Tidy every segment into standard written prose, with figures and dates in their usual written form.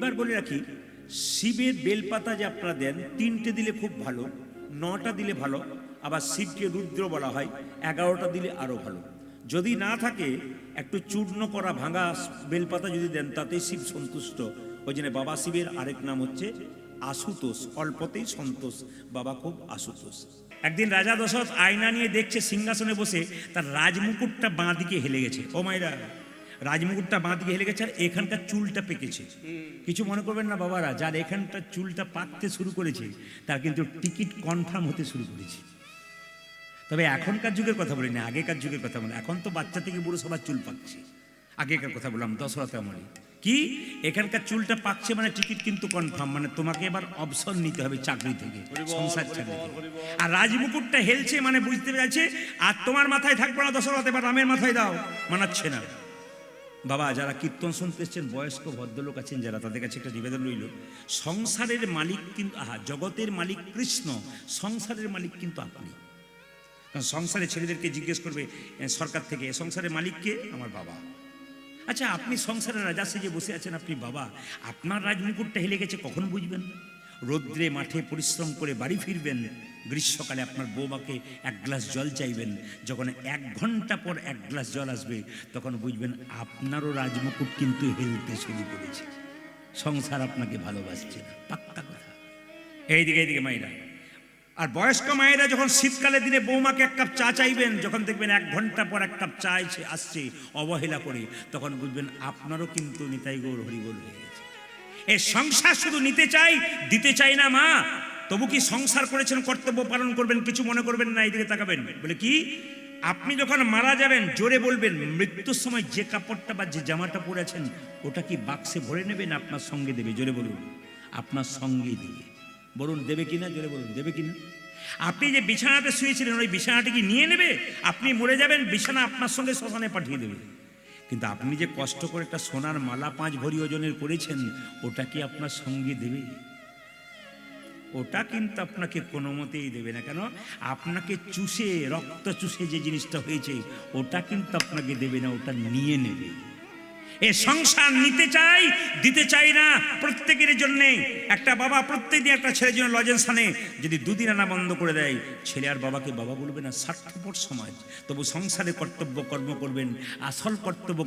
এবার বলে রাখি, শিবের বেলপাতা যে আপনারা দেন 3টে দিলে খুব ভালো, 9টা দিলে ভালো, আবার শিবকে রুদ্র বলা হয়, 11টা দিলে আরো ভালো। যদি না থাকে একটু চূর্ণ করা ভাঙা বেলপাতা যদি দেন তাতেই শিব সন্তুষ্ট। ওই জন্য বাবা শিবের আরেক নাম হচ্ছে আশুতোষ, অল্পতেই সন্তোষ, বাবা খুব আশুতোষ। একদিন রাজা দশরথ আয়না নিয়ে দেখছে সিংহাসনে বসে তার রাজমুকুটটা বাঁ দিকে হেলে গেছে। ও মায়েরা, রাজমুকুটটা বাঁ দিকে হেলে গেছে আর এখানকার চুলটা পেকেছে। কিছু মনে করবেন না বাবারা, যার এখানটার চুলটা পাকতে শুরু করেছে তার কিন্তু টিকিট কনফার্ম হতে শুরু করেছে। তবে এখনকার যুগের কথা বলি না, আগেকার যুগের কথা বলি। এখন তো বাচ্চা থেকে বুড়ো সবার চুল পাকছে। আগেকার কথা বললাম দশরথ আমলে কি এখানকার চুলটা পাকছে মানে টিকিট কিন্তু কনফার্ম, মানে তোমাকে এবার অবসর নিতে হবে চাকরি থেকে, সংসার চাকরি থেকে। আর রাজমুকুটটা হেলছে মানে বুঝতে পেরেছে আর তোমার মাথায় থাকবে না দশরথ, এবার রামের মাথায় দাও, মানাচ্ছে না। বাবা যারা কীর্তন শুনতে এসছেন, বয়স্ক ভদ্রলোক আছেন যারা, তাদের কাছে একটা নিবেদন রইল, সংসারের মালিক কিন্তু জগতের মালিক কৃষ্ণ, সংসারের মালিক কিন্তু আপনি। কারণ সংসারে ছেলেদেরকে জিজ্ঞেস করবে সরকার থেকে, সংসারের মালিক কে? আমার বাবা। আচ্ছা আপনি সংসারের রাজা সেজে বসে আছেন, আপনি বাবা, আপনার রাজমুকুটটা হেলে গেছে কখন বুঝবেন? রৌদ্রে মাঠে পরিশ্রম করে বাড়ি ফিরবেন, গ্রীষ্মকালে আপনার বৌমাকে 1 গ্লাস জল চাইবেন, যখন 1 ঘন্টা পর 1 গ্লাস জল আসবে তখন বুঝবেন আপনারও রাজমুকুট কিন্তু হেলতে শুরু করেছে, সংসার আপনাকে ভালোবাসছে না। পাক্কা কথা। এইদিকে মায়েরা, আর বয়স্ক মায়েরা যখন শীতকালের দিনে বৌমাকে 1 কাপ চা চাইবেন, যখন দেখবেন 1 ঘন্টা পর 1 কাপ চা আসছে অবহেলা করে, তখন বুঝবেন আপনারও কিন্তু নিতাই গৌর হরিবোল হয়ে গেছে। এই সংসার শুধু নিতে চাই, দিতে চাই না মা। তবু কি সংসার করেছেন, কর্তব্য পালন করবেন, কিছু মনে করবেন না। এইদিকে তাকাবেন, বলে কি আপনি যখন মারা যাবেন জোরে বলবেন, মৃত্যুর সময় যে কাপড়টা বা যে জামাটা পরেছেন ওটা কি বাক্সে ভরে নেবেন, আপনার সঙ্গে দেবে? জোরে বলুন, আপনার সঙ্গেই দেবে। বলুন দেবে কিনা, জোরে বলুন দেবে কিনা। আপনি যে বিছানাতে শুয়েছিলেন ওই বিছানাটা কি নিয়ে নেবে? আপনি মরে যাবেন, বিছানা আপনার সঙ্গে শ্মশানে পাঠিয়ে দেবে। কিন্তু আপনি যে কষ্ট করে একটা সোনার মালা 5 ভরি ওজনের করেছেন, ওটা কি আপনার সঙ্গে দেবে? ওটা কিন্তু আপনাকে কোনো মতেই দেবে না। কেন? আপনাকে চুষে, রক্ত চুষে যে জিনিসটা হয়েছে ওটা কিন্তু আপনাকে দেবে না, ওটা নিয়ে নেবে। এ সংসার নিতে চাই, দিতে চাই না প্রত্যেকের জন্যে। একটা বাবা প্রত্যেকদিন একটা ছেলের জন্য লজেন্স আনে, যদি 2 দিন আনা বন্ধ করে দেয়, ছেলে আর বাবাকে বাবা বলবে না। স্বার্থপর সমাজ। তবু সংসারে কর্তব্য কর্ম করবেন, আসল কর্তব্য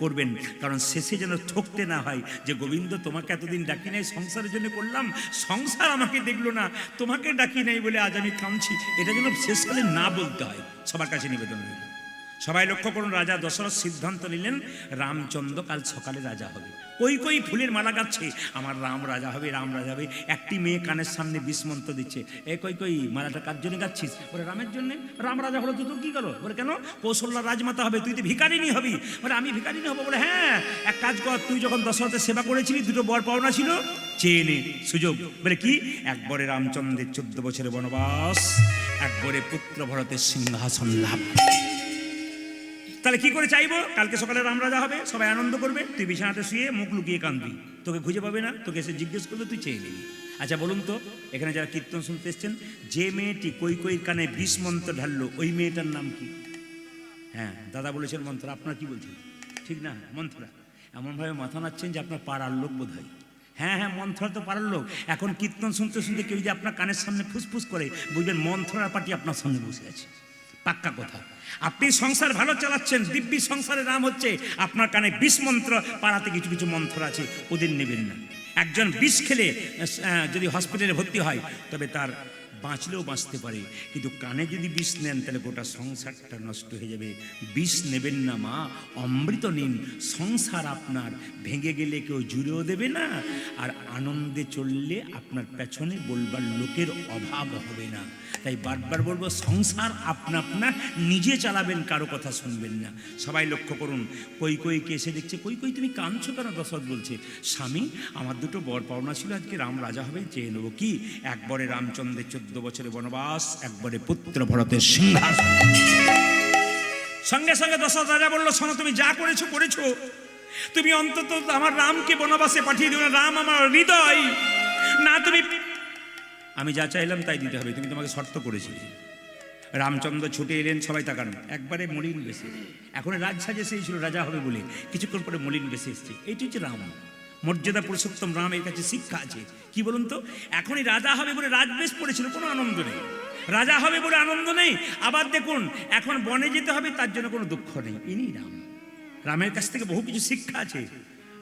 করবেন, কারণ শেষে যেন ঠকতে না হয় যে গোবিন্দ তোমাকে এতদিন ডাকি নাই, সংসারের জন্য করলাম, সংসার আমাকে দেখলো না, তোমাকে ডাকি নাই বলে আজ আমি কাঁদছি, এটা যেন শেষকালে না বলতে হয়। সবার কাছে নিবেদন রইল। সবাই লক্ষ্য করুন, রাজা দশরথ সিদ্ধান্ত নিলেন রামচন্দ্র কাল সকালে রাজা হবে। কই ফুলের মালা গাচ্ছে, আমার রাম রাজা হবে, রাম রাজা হবে। একটি মেয়ে কানের সামনে 20 মন্ত্র দিচ্ছে। এ কই মালাটা কার জন্য গাচ্ছিস? বলে রামের জন্য। রাম রাজা হলো তো তোর কি গেল? বলে কেন? কৌশল্যা রাজমাতা হবে, তুই তো ভিখারিনী হবি। বলে আমি ভিখারিনী হবো? বলে হ্যাঁ, এক কাজ কর, তুই যখন দশরথের সেবা করেছিলি 2টো বর পাওনা ছিল, চেয়ে নে সুযোগ। বলে কি? একবারে রামচন্দ্রের 14 বছরের বনবাস, একবারে পুত্র ভরতের সিংহাসন লাভ। তাহলে কি করে চাইবো? কালকে সকালে রাম রাজা হবে, সবাই আনন্দ করবে, তুই বিছানাতে শুয়ে মুখ লুকিয়ে কাঁদবি, তোকে খুঁজে পাবে না, তোকে এসে জিজ্ঞেস করবে, তুই চেয়ে নিবি। আচ্ছা বলুন তো, এখানে যারা কীর্তন শুনতে এসছেন, যে মেয়েটি কইর কানে 20 মন্ত্র ঢাললো, ওই মেয়েটার নাম কি? হ্যাঁ দাদা বলেছেন মন্ত্র, আপনার কি বলছেন? ঠিক না? মন্ত্রা। এমনভাবে মাথা নাচ্ছেন যে আপনার পাড়ার লোক বোধ হয়। হ্যাঁ মন্ত্রা তো পাড়ার লোক। এখন কীর্তন শুনতে শুনতে কেউ যে আপনার কানের সামনে ফুসফুস করে, বুঝবেন মন্ত্রার পার্টি আপনার সামনে বসে আছে। পাক্কা কথা। আপনি সংসার ভালো চালাচ্ছেন, দিব্যি সংসারের নাম হচ্ছে, আপনার কানে 20 মন্ত্র, পাড়াতে কিছু মন্ত্র আছে, ওদের নেবেন না। একজন বিষ খেলে যদি হসপিটালে ভর্তি হয় তবে তার বাঁচলেও বাঁচতে পারে, কিন্তু কানে যদি বিষ নেন তাহলে গোটা সংসারটা নষ্ট হয়ে যাবে। বিষ নেবেন না মা, অমৃত নিন। সংসার আপনার ভেঙে গেলে কেউ জুড়েও দেবে না, আর আনন্দে চললে আপনার পেছনে বলবার লোকের অভাব হবে না। তাই বারবার বলবো, সংসার আপনা নিজে চালাবেন, কারো কথা শুনবেন না। সবাই লক্ষ্য করুন, কইকে এসে দেখছে, কই তুমি কাঁদছো কেন? দশরথ বলছে, স্বামী আমার 2টো বর পাওনা ছিল, আজকে রাম রাজা হবে, চেয়ে নেবো। কি? একবারে রামচন্দ্রের 14 বছরের বনবাস, একবারে পুত্র ভরতের সিংহাসন। সঙ্গে সঙ্গে দশরথ রাজা বললো, শোনো, তুমি যা করেছো, তুমি অন্তত আমার রামকে বনবাসে পাঠিয়ে দিও না। রাম আমার হৃদয় না, তুমি, আমি যা চাইলাম তাই দিতে হবে, তুমি তোমাকে শর্ত করেছিলে। রামচন্দ্র ছুটে এলেন, সবাই তাকান, একবারে মলিন বেশে। এখন রাজসাজে সেই ছিল রাজা হবে বলে, কিছুক্ষণ পরে মলিন বেশে এসছে। এইটি হচ্ছে রাম। মর্যাদা পুরুষোত্তম রামের কাছে শিক্ষা আছে। কি বলুন তো, এখনই রাজা হবে বলে রাজবেশ পড়েছিল, কোনো আনন্দ নেই। রাজা হবে বলে আনন্দ নেই। আবার দেখুন, এখন বনে যেতে হবে, তার জন্য কোনো দুঃখ নেই। ইনি রাম, রামের কাছ থেকে বহু কিছু শিক্ষা আছে।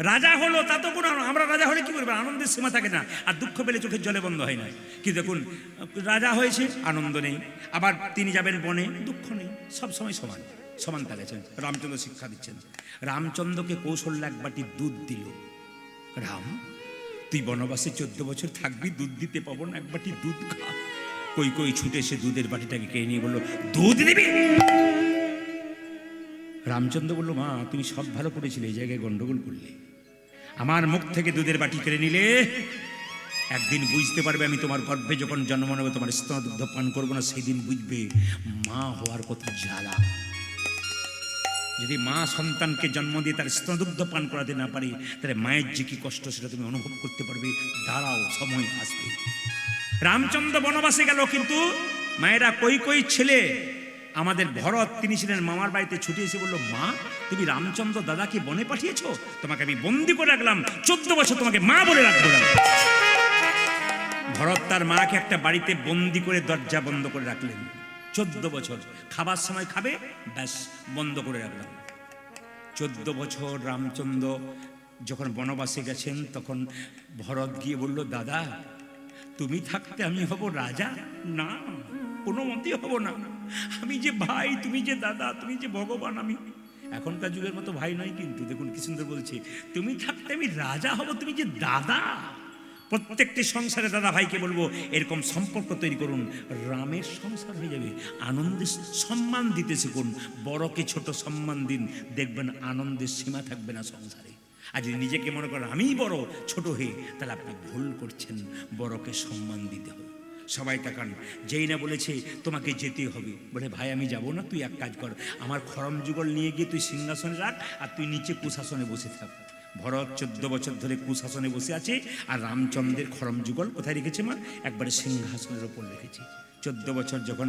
রাজা হলো তা তো কোনো, আমরা রাজা হলে কি করবো, আনন্দের সীমা থাকে না, আর দুঃখ পেলে চোখের জলে বন্ধ হয় না। কি দেখুন, রাজা হয়েছে, আনন্দ নেই। আবার তিনি যাবেন বনে, দুঃখ নেই, সব সময় সমান সমান থাকেছেন। রামচন্দ্র শিক্ষা দিচ্ছেন। রামচন্দ্রকে কৌশল্য এক বাটি দুধ দিল। রাম, তুই বনবাসে 14 বছর থাকবি, দুধ দিতে পাবো না, এক বাটি দুধ খা। কই কই ছুটে এসে দুধের বাটিটাকে কে নিয়ে বললো, দুধ দিবি? রামচন্দ্র বলল, মা তুমি সব ভালো করেছিলে, এই জায়গায় গন্ডগোল করলে, আমার মুখ থেকে দুধের বাটি কেড়ে নিলে। একদিন বুঝতে পারবে, আমি তোমার গর্ভে যখন জন্ম নেব, তোমার স্তন দুগ্ধ পান করবো না, সেই দিন বুঝবে মা হওয়ার কত জ্বালা। যদি মা সন্তানকে জন্ম দিয়ে তার স্তনদুগ্ধ পান করাতে না পারে, তাহলে মায়ের যে কি কষ্ট সেটা তুমি অনুভব করতে পারবে। দাঁড়াও, সময় আসবে। রামচন্দ্র বনবাসে গেল, কিন্তু মায়েরা কই কই ছেলে, আমাদের ভরত তিনি ছিলেন মামার বাড়িতে, ছুটে এসে বলল, মা তুমি রামচন্দ্র দাদাকে বনে পাঠিয়েছো, তোমাকে আমি বন্দি করে রাখলাম, 14 বছর তোমাকে মা বলে রাখবো না। ভরত তার মাকে একটা বাড়িতে বন্দি করে দরজা বন্ধ করে রাখলেন 14 বছর। খাবার সময় খাবে, ব্যাস বন্ধ করে রাখলাম। 14 বছর রামচন্দ্র যখন বনবাসে গেছেন, তখন ভরত গিয়ে বলল, দাদা তুমি থাকতে আমি হব রাজা? না, কোনো মতেই হব না। আমি যে ভাই, তুমি যে দাদা, তুমি যে ভগবান, আমি এখনকার যুগের মতো ভাই নয়। কিন্তু দেখুন কি সুন্দর বলছে, তুমি থাকতে আমি রাজা হব, তুমি যে দাদা। প্রত্যেকটি সংসারে দাদা ভাইকে বলবো, এরকম সম্পর্ক তৈরি করুন, রামের সংসার হয়ে যাবে। আনন্দে সম্মান দিতে শিখুন, বড়কে ছোট সম্মান দিন, দেখবেন আনন্দের সীমা থাকবে না সংসারে। আর যদি নিজেকে মনে করেন আমিই বড়, ছোট হয়ে, তাহলে আপনি ভুল করছেন। বড়কে সম্মান দিতে হবে। সবাই তাকান, যেই না বলেছে তোমাকে যেতে হবে, বলে ভাই আমি যাব না, তুই এক কাজ কর, আমার খড়ম যুগল নিয়ে গিয়ে তুই সিংহাসনে রাখ, আর তুই নিচে কুশাসনে বসে থাক। ভরত 14 বছর ধরে কুশাসনে বসে আছে, আর রামচন্দ্রের খড়ম যুগল কোথায় রেখেছে মা? একবারে সিংহাসনের ওপর রেখেছে। 14 বছর যখন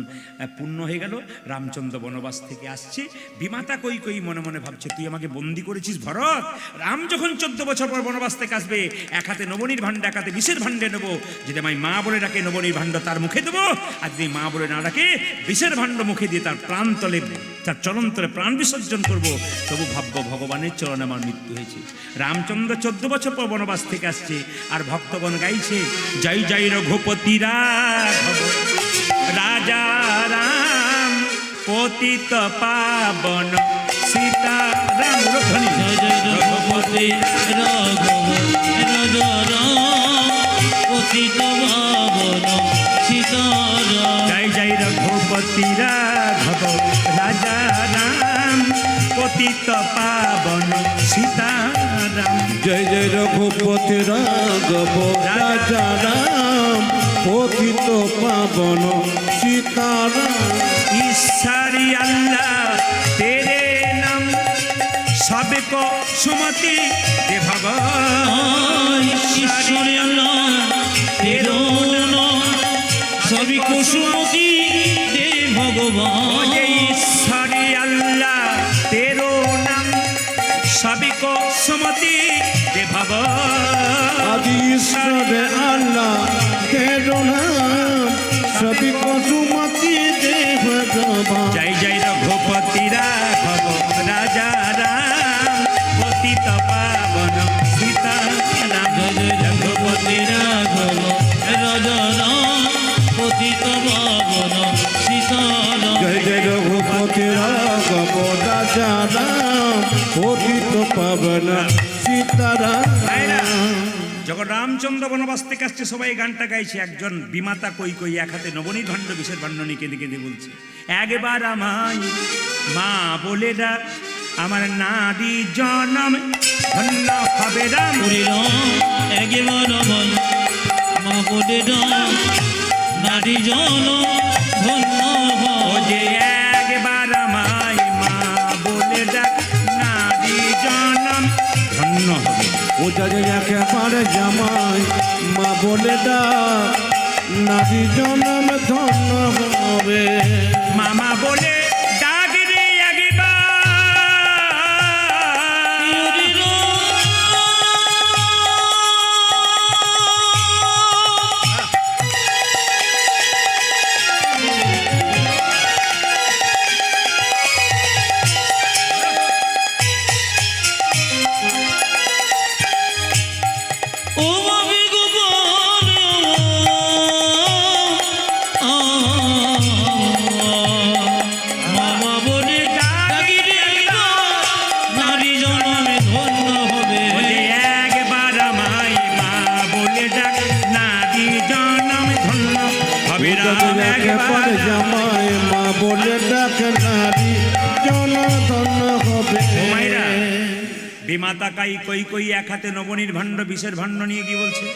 পূর্ণ হয়ে গেল, রামচন্দ্র বনবাস থেকে আসছে, বিমাতা কই কই মনে মনে ভাবছে, তুই আমাকে বন্দি করেছিস ভরত। রাম যখন 14 বছর পর বনবাস থেকে আসবে, এক হাতে নবনীর ভাণ্ড, এক হাতে বিষের ভাণ্ডে নেবো। যদি আমায় মা বলে ডাকে, নবনীর ভাণ্ড তার মুখে দেবো, আর যদি মা বলে না ডাকে, বিষের ভাণ্ড মুখে দিয়ে তার প্রাণ তলে, তার চরণতলে প্রাণ বিসর্জন করবো। তবু ভাববো ভগবানের চরণে আমার মৃত্যু হয়েছে। রামচন্দ্র 14 বছর পর বনবাস থেকে আসছে, আর ভক্তগণ গাইছে, জয় জয় রঘুপতি রাঘব রাজা রাম, পতিত পাবন সীতারাম। জয় জয় রঘুপতি রাঘব রাজা রাম, পতিত পাবন সীতারাম। জয় জয় রঘুপতি রাঘব রাজা রাম, পতিত পাবন সীতারাম। জয় জয় রঘুপতি রাঘব রাজা রাম, পতিত পাবন সীতারাম। ईश्वरी अल्लाह तेरे नाम, सबको सुमति दे भगवान। ईश्वरी अल्लाह तेरो नाम, सभी को सुमति दे भगवान। ईश्वरी अल्लाह तेरो नाम, सभी को सुमति दे भगवान। आदि ईश्वर अल्लाह तेरो नाम, सभी को सुमति दे भगवान। जय जय रघुपति राघव राजा राम, पतित पावन सीताराम। जय जय रघुपति राघव राजा राम, पतित पावन सीताराम। जय जय रघुपति राघव राजा राम, पतित पावन सीताराम। যখন রামচন্দ্র বনবাস থেকে আসছে, সবাই গানটা গাইছে। একজন বিমাতা কই কই এক হাতে নবনীর ভাণ্ড, বিষের ভাণ্ড নিয়ে কেঁদে কেঁদে বলছে, একবার আমায় মা বলে ডাক, আমার নারী জনম ধন্য হবে রাম। একবার আমায় মা বলে ডাক, নারী জন ধন্য ও যে একবার আমায় মা বলে ডাক, নারী জনম ধন্য হবে। ও যাদের একেবারে জামাই মা বলে ডাক, নারী জনম ধন্য হবে। মামা বলে ডাক রে একবার, রাম একেবারে জামাই মা বলে ডাকে নারী জনধন্য হবে। ও মায়েরা, বিমাতা কাই কই কই এক হাতে নবনীর ভাণ্ড বিষের ভাণ্ড নিয়ে কি বলছে,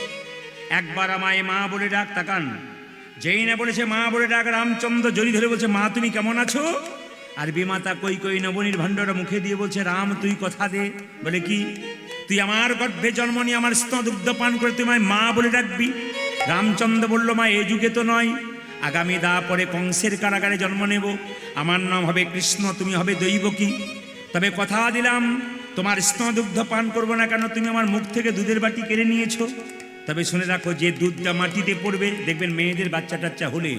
একবার আমায় মা বলে ডাক। তাকান, যেই না বলেছে মা বলে ডাক, রামচন্দ্র জড়ি ধরে বলছে মা তুমি কেমন আছো? আর বিমাতা কই কই নবনীর ভাণ্ডটা মুখে দিয়ে বলছে রাম তুই কথা দে। বলে কি, তুই আমার গর্ভে জন্ম নিয়ে আমার স্তন দুগ্ধ পান করে তুই আমায় মা বলে ডাকবি? রামচন্দ্র বলল মা এ যুগে তো নয়, আগামী দা পরে কংসের কারাগারে জন্ম নেব, আমার নাম হবে কৃষ্ণ, তুমি হবে দৈবকী। তবে কথা দিলাম তোমার স্তন দুগ্ধ পান করবো না, কেন তুমি আমার মুখ থেকে দুধের বাটি কেড়ে নিয়েছো। তবে শুনে রাখো, যে দুধটা মাটিতে পড়বে, দেখবেন মেয়েদের বাচ্চা টাচ্চা হলে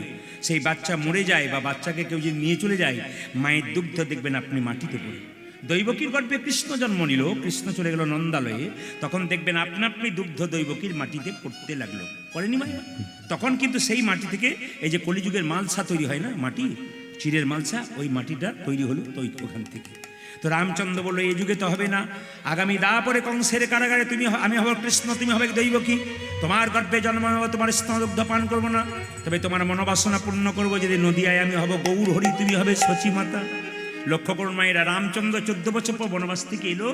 সেই বাচ্চা মরে যায় বা বাচ্চাকে কেউ যদি নিয়ে চলে যায়, মায়ের দুগ্ধ দেখবেন আপনি মাটিতে পড়ে। দৈবকীর গর্ভে কৃষ্ণ জন্ম নিল, কৃষ্ণ চলে গেল নন্দালয়ে, তখন দেখবেন আপনা আপনি দুগ্ধ দৈবকীর মাটিতে পড়তে লাগলো। পড়েনি মায়ের? তখন কিন্তু সেই মাটি থেকে এই যে কলিযুগের মালসা তৈরি হয় না, মাটি চিরের মালসা, ওই মাটিটা তৈরি হলো ওখান থেকে। তো রামচন্দ্র বললো এই যুগে তো হবে না, আগামী দা পরে কংসের কারাগারে আমি হব কৃষ্ণ, তুমি হবে দৈবকী, তোমার গর্ভে জন্ম নেব, তোমার স্তনদুগ্ধ পান করবো না, তবে তোমার মনোবাসনা পূর্ণ করবো, যদি নদিয়ায় আমি হব গৌর হরি, তুমি হবে শচী মাতা। লক্ষ্য করুন মায়েরা, রামচন্দ্র 14 বছর পর বনবাস থেকে এলো,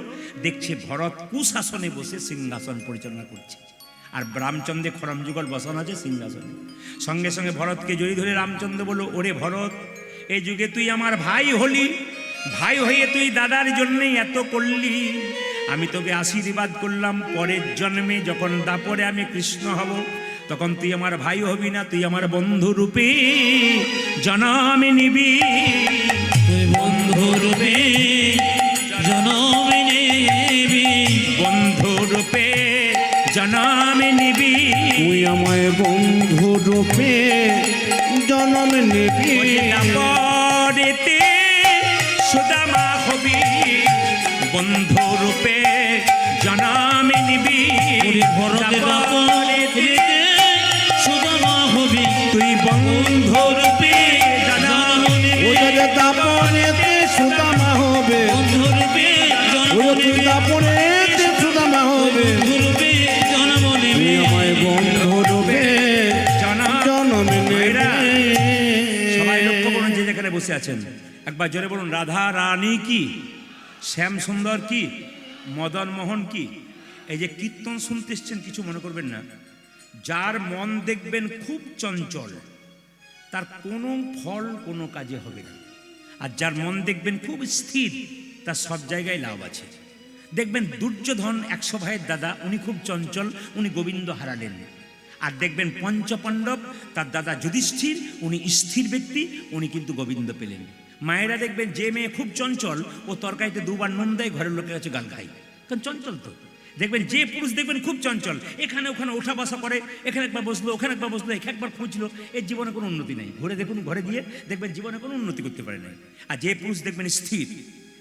দেখছে ভরত কুশাসনে বসে সিংহাসন পরিচালনা করছে, আর রামচন্দ্রে খরম যুগল বসানো আছে সিংহাসনে। সঙ্গে সঙ্গে ভরতকে জড়িয়ে ধরে রামচন্দ্র বলল ওরে ভরত, এই যুগে তুই আমার ভাই হলি, ভাই হয়ে তুই দাদার জন্যই এত করলি, আমি তোকে আশীর্বাদ করলাম পরের জন্মে যখন দাপরে আমি কৃষ্ণ হব, তখন তুই আমার ভাই হবি না, তুই আমার বন্ধু রূপে জন্ম নিবি। তুই বন্ধু রূপে জনম নেবি, বন্ধু রূপে জনম নিবি, তুই আমায় বন্ধু রূপে জনম নিবি। দাপরেতে সুদামা হবি, বন্ধু রূপে জনম নিবি। ভরতের দাপরেতে সুদামা হবি, তুই বন্ধু রূপে জনম নিবি। দাপরেতে সুদামা হবে, বন্ধু রূপে জন্ম তুই দাপরেতে সুদামা হবে, বন্ধু রূপে জন্ম তুই নেবি। আমায় বন্ধু রূপে জনম নিবি। সবাই লক্ষ্য করুন যে যেখানে বসে আছেন, একবার জোরে বলুন রাধা রানী কি, শ্যাম সুন্দর কি, মদন মোহন কি। এই যে কীর্তন শুনতে এসছেন কিছু মনে করবেন না, যার মন দেখবেন খুব চঞ্চল তার কোনো ফল কোনো কাজে হবে না, আর যার মন দেখবেন খুব স্থির তার সব জায়গায় লাভ আছে। দেখবেন দুর্যোধন 100 ভাইয়ের দাদা, উনি খুব চঞ্চল, উনি গোবিন্দ হারালেন। আর দেখবেন পঞ্চপাণ্ডব, তার দাদা যুধিষ্ঠির, উনি স্থির ব্যক্তি, উনি কিন্তু গোবিন্দ পেলেন। মায়েরা দেখবেন যে মেয়ে খুব চঞ্চল, ও তরকারিতে 2 বার নুন দেয়, ঘরের লোকের কাছে গাল খায়, কারণ চঞ্চল তো। দেখবেন যে পুরুষ দেখবেন খুব চঞ্চল, এখানে ওখানে ওঠা বসা করে, এখানে একবার বসলো, ওখানে একবার বসলো, একবার খুঁজলো, এর জীবনে কোনো উন্নতি নেই। ঘুরে দেখুন, ঘরে গিয়ে দেখবেন জীবনে কোনো উন্নতি করতে পারে না। আর যে পুরুষ দেখবেন স্থির,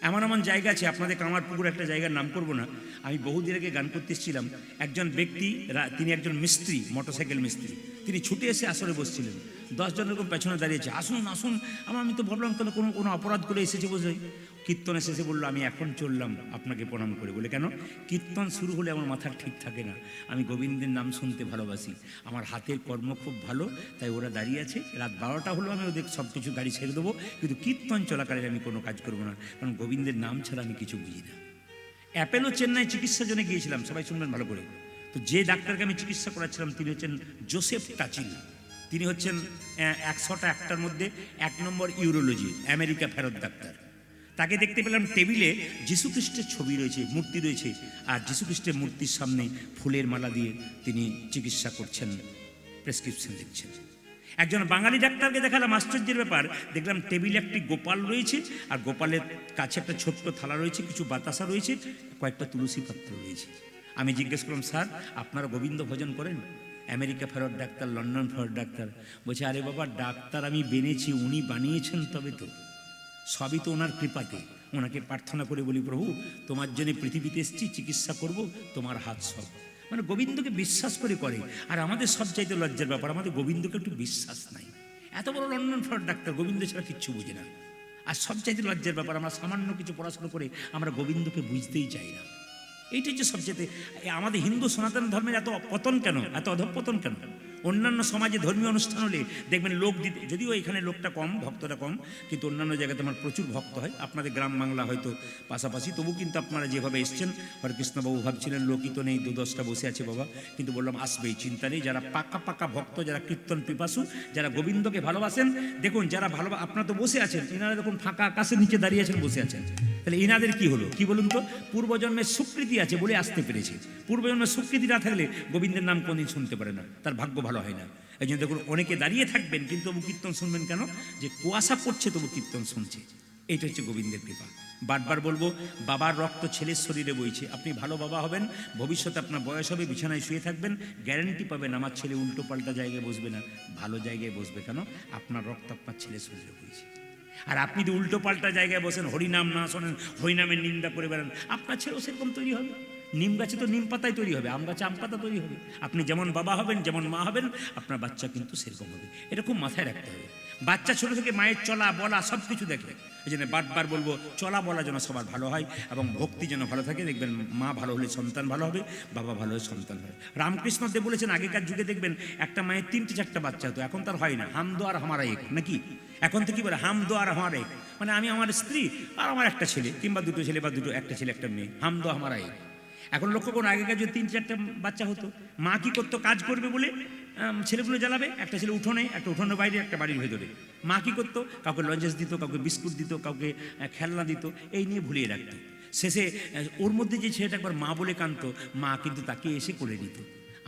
এমন এমন জায়গা আছে, আপনাদের কামারপুকুর একটা জায়গার নাম করব না, আমি বহুদিন আগে গান করতে এসেছিলাম, একজন ব্যক্তি, তিনি একজন মিস্ত্রি, মোটরসাইকেল মিস্ত্রি, তিনি ছুটে এসে আসরে বসছিলেন, 10 জন এরকম পেছনে দাঁড়িয়েছে, আসুন আসুন। আমি তো ভাবলাম তাহলে কোনো অপরাধ করে এসেছে বোঝাই। কীর্তনে শেষে বললো আমি এখন চললাম আপনাকে প্রণাম করে। বলে কেন? কীর্তন শুরু হলে আমার মাথা ঠিক থাকে না, আমি গোবিন্দের নাম শুনতে ভালোবাসি, আমার হাতের কর্ম খুব ভালো, তাই ওরা দাঁড়িয়ে আছে, রাত 12টা হলো আমি ওদের সব কিছু গাড়ি ছেড়ে দেবো, কিন্তু কীর্তন চলাকালীন আমি কোনো কাজ করবো না, কারণ গোবিন্দের নাম ছাড়া আমি কিছু বুঝি না। অ্যাপেলো চেন্নাই চিকিৎসার জন্য গিয়েছিলাম, সবাই শুনবেন ভালো করে। তো যে ডাক্তারকে আমি চিকিৎসা করাচ্ছিলাম তিনি হচ্ছেন জোসেফ টাচিল, তিনি হচ্ছেন 100টা একটার মধ্যে 1 নম্বর ইউরোলজি, আমেরিকা ফেরত ডাক্তার। তাকে দেখতে পেলাম টেবিলে যীশুখ্রিস্টের ছবি রয়েছে, মূর্তি রয়েছে, আর যীশুখ্রিস্টের মূর্তির সামনে ফুলের মালা দিয়ে তিনি চিকিৎসা করছেন, প্রেসক্রিপশন দিচ্ছেন। একজন বাঙালি ডাক্তারকে দেখালাম, আশ্চর্যের ব্যাপার, দেখলাম টেবিলে একটি গোপাল রয়েছে, আর গোপালের কাছে একটা ছোট্ট থালা রয়েছে, কিছু বাতাসা রয়েছে, কয়েকটা তুলসী পাত্র রয়েছে। আমি জিজ্ঞেস করলাম স্যার আপনারা গোবিন্দ ভজন করেন? আমেরিকা ফেরত ডাক্তার, লন্ডন ফেরত ডাক্তার বলছে আরে বাবা ডাক্তার আমি বেনেছি, উনি বানিয়েছেন তবে তো, সবই তো ওনার কৃপাতে। ওনাকে প্রার্থনা করে বলি প্রভু তোমার জন্য পৃথিবীতে এসেছি, চিকিৎসা করব, তোমার হাত সব। মানে গোবিন্দকে বিশ্বাস করে। আর আমাদের সব চাইতে লজ্জার ব্যাপার, আমাদের গোবিন্দকে একটু বিশ্বাস নাই। এত বড় লন্ডন ফেরত ডাক্তার গোবিন্দ ছাড়া কিচ্ছু বুঝে না। আর সব চাইতে লজ্জার ব্যাপার, আমরা সামান্য কিছু পড়াশোনা করে আমরা গোবিন্দকে বুঝতেই চাই না। এইটা হচ্ছে সবচেয়ে আমাদের হিন্দু সনাতন ধর্মের এত পতন কেন, এত অধঃপতন কেন? অন্যান্য সমাজে ধর্মীয় অনুষ্ঠান হলে দেখবেন লোক দিতে, যদিও এখানে লোকটা কম, ভক্তটা কম, কিন্তু অন্যান্য জায়গাতে আমার প্রচুর ভক্ত হয়। আপনাদের গ্রাম বাংলা হয়তো পাশাপাশি, তবু কিন্তু আপনারা যেভাবে এসছেন, হরেকৃষ্ণবাবু ভাবছিলেন লোকই তো নেই, 2-10টা বসে আছে বাবা, কিন্তু বললাম আসবেই, চিন্তা নেই। যারা পাকা পাকা ভক্ত, যারা কীর্তন পিপাসু, যারা গোবিন্দকে ভালোবাসেন, দেখুন যারা আপনারা তো বসে আছেন, এনারা দেখুন ফাঁকা আকাশের নিচে দাঁড়িয়ে আছেন, বসে আছেন, তাহলে এনাদের কি হলো কি বলুন তো? পূর্বজন্মের স্বীকৃতি আছে বলে আসতে পেরেছে। পূর্বজন্মের স্বীকৃতি না থাকলে গোবিন্দের নাম কোনদিন শুনতে পারে না, তার ভাগ্য ভালো হয় না। এই জন্য দেখুন অনেকে দাঁড়িয়ে থাকবেন কিন্তু তবু কীর্তন শুনবেন কেন? যে কুয়াশা পড়ছে তবু কীর্তন শুনছে। এইটা হচ্ছে গোবিন্দের কৃপা। বারবার বলবো, বাবার রক্ত ছেলের শরীরে বইছে। আপনি ভালো বাবা হবেন, ভবিষ্যতে আপনার বয়স হবে, বিছানায় শুয়ে থাকবেন, গ্যারান্টি পাবেন আমার ছেলে উল্টো পাল্টা জায়গায় বসবে না, ভালো জায়গায় বসবে। কেন? আপনার রক্ত আপনার ছেলের শরীরে বইছে। আর আপনি যদি উল্টো পাল্টা জায়গায় বসেন, হরিনাম না শোনেন, হরিনামের নিন্দা করে বেড়ান, আপনার ছেলেও সেরকম তৈরি হবে। নিম গাছে তো নিম পাতায় তৈরি হবে, আম গাছে আম পাতা তৈরি হবে। আপনি যেমন বাবা হবেন, যেমন মা হবেন, আপনার বাচ্চা কিন্তু সেরকম হবে। এটা খুব মাথায় রাখতে হবে। বাচ্চা ছোটো থেকে মায়ের চলা বলা সব কিছু দেখে। এই জন্য বারবার বলবো, চলা বলা যেন সবার ভালো হয় এবং ভক্তি যেন ভালো থাকে। দেখবেন মা ভালো হলে সন্তান ভালো হবে, বাবা ভালো হলে সন্তান হবে। রামকৃষ্ণ দেব বলেছেন, আগেকার যুগে দেখবেন একটা মায়ের 3-4টা বাচ্চা হতো, এখন তার হয় না। হাম দো আর হামারা এক, নাকি? এখন তো কি বলে, হাম দো আর হামারা এক, মানে আমি আমার স্ত্রী আর আমার একটা ছেলে, কিংবা দুটো ছেলে বা একটা ছেলে একটা মেয়ে, হাম দো হামারা এক। এখন লক্ষ্য করুন, আগেকার যে 3-4টা বাচ্চা হতো, মা কি করতো? কাজ করবে বলে ছেলেগুলো জ্বালাবে, একটা ছেলে উঠোনে, একটা উঠোনের বাইরে, একটা বাড়ির ভেতরে। মা কি করতো? কাউকে লজেন্স দিত, কাউকে বিস্কুট দিত, কাউকে খেলনা দিত, এই নিয়ে ভুলিয়ে রাখতো। শেষে ওর মধ্যে যে ছেলেটা একবার মা বলে কাঁদতো, মা কিন্তু তাকে এসে করে নিত।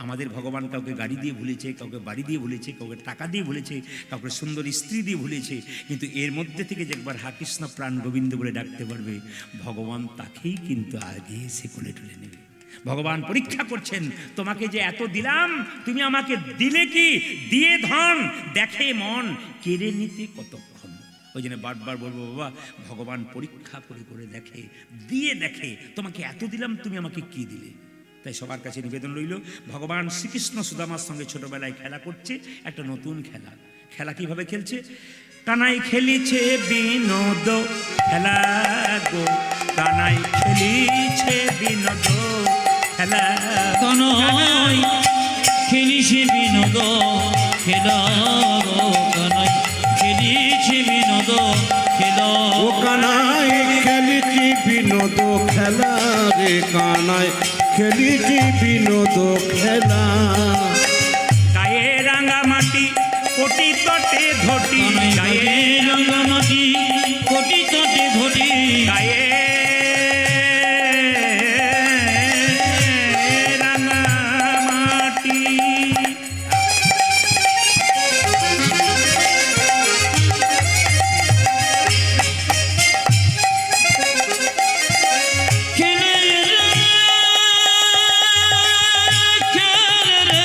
আমাদের ভগবান কাউকে গাড়ি দিয়ে ভুলেছে, কাউকে বাড়ি দিয়ে ভুলেছে, কাউকে টাকা দিয়ে ভুলেছে, কাউকে সুন্দর স্ত্রী দিয়ে ভুলেছে, কিন্তু এর মধ্যে থেকে যে একবার হা কৃষ্ণ প্রাণ গোবিন্দ বলে ডাকতে পারবে, ভগবান তাকেই কিন্তু আগে এসে কোলে তুলে নেবে। ভগবান পরীক্ষা করছেন, তোমাকে যে এত দিলাম, তুমি আমাকে দিলে কি? দিয়ে ধন দেখে মন, কেড়ে নিতে কতক্ষণ। ওই জন্য বারবার বলবো, বাবা ভগবান পরীক্ষা করে করে দেখে, দিয়ে দেখে তোমাকে এত দিলাম, তুমি আমাকে কি দিলে। তাই সবার কাছে নিবেদন রইল, ভগবান শ্রীকৃষ্ণ সুদামার সঙ্গে ছোটবেলায় খেলা করছে, একটা নতুন খেলা। খেলা কিভাবে খেলছে? কানাই খেলিছে বিনোদ খেলা গো, কানাই খেলিছে বিনোদ খেলা। কানাই খেলিছে বিনোদ খেলা গো, কানাই খেলিছে বিনোদ খেলা। ও কানাই খেলিছি বিনোদ খেলা রে, কানাই খেলিছি বিনোদ খেলা। গায়ে রাঙা মাটি কোটি তটে ধটি, গায়ে রাঙা মাটি কোটি তটে ধটি, গায়ে রাঙা মাটি। খেলে রে খেলে রে,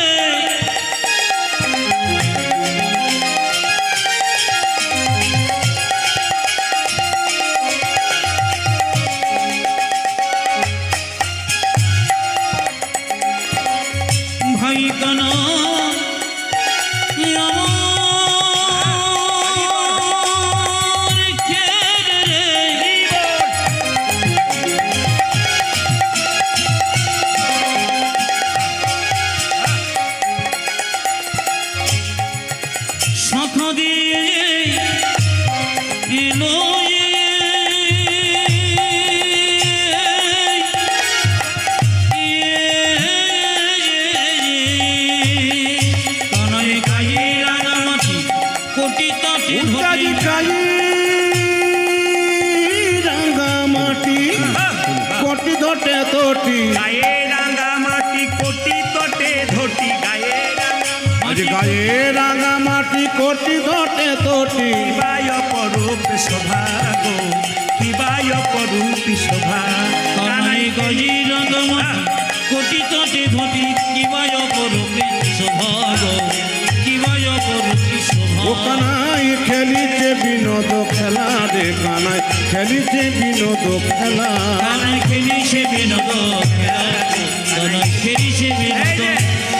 ভাই কানা আমার খেলে রে, শাখা দিয়ে এলো কানাই গায়ে রাঙামাটি কোটি তটে উত্তাজি কালি রাঙ্গা মাটি কোটি ধটে তোটি। গায়ে রাঙা মাটি কোটি তটে ধটি, গায়ে রাঙা আজ গায়ে রাঙা মাটি কোটি ধটে তোটি। কিবায় অপরূপ শোভা গো, কিবায় অপরূপ শোভা। কানাই গায়ে রাঙামাটি কোটি তটে ধটি, কিবায় অপরূপে শোভাগ, কিবায় অপরূপে ও শোভা। কানাই খেলিছে বিনোদ খেলা রে, কানাই খেলিছে বিনোদ খেলা। কানাই খেলিছে বিনোদ খেলা, কানাই খেলিছে বিনোদ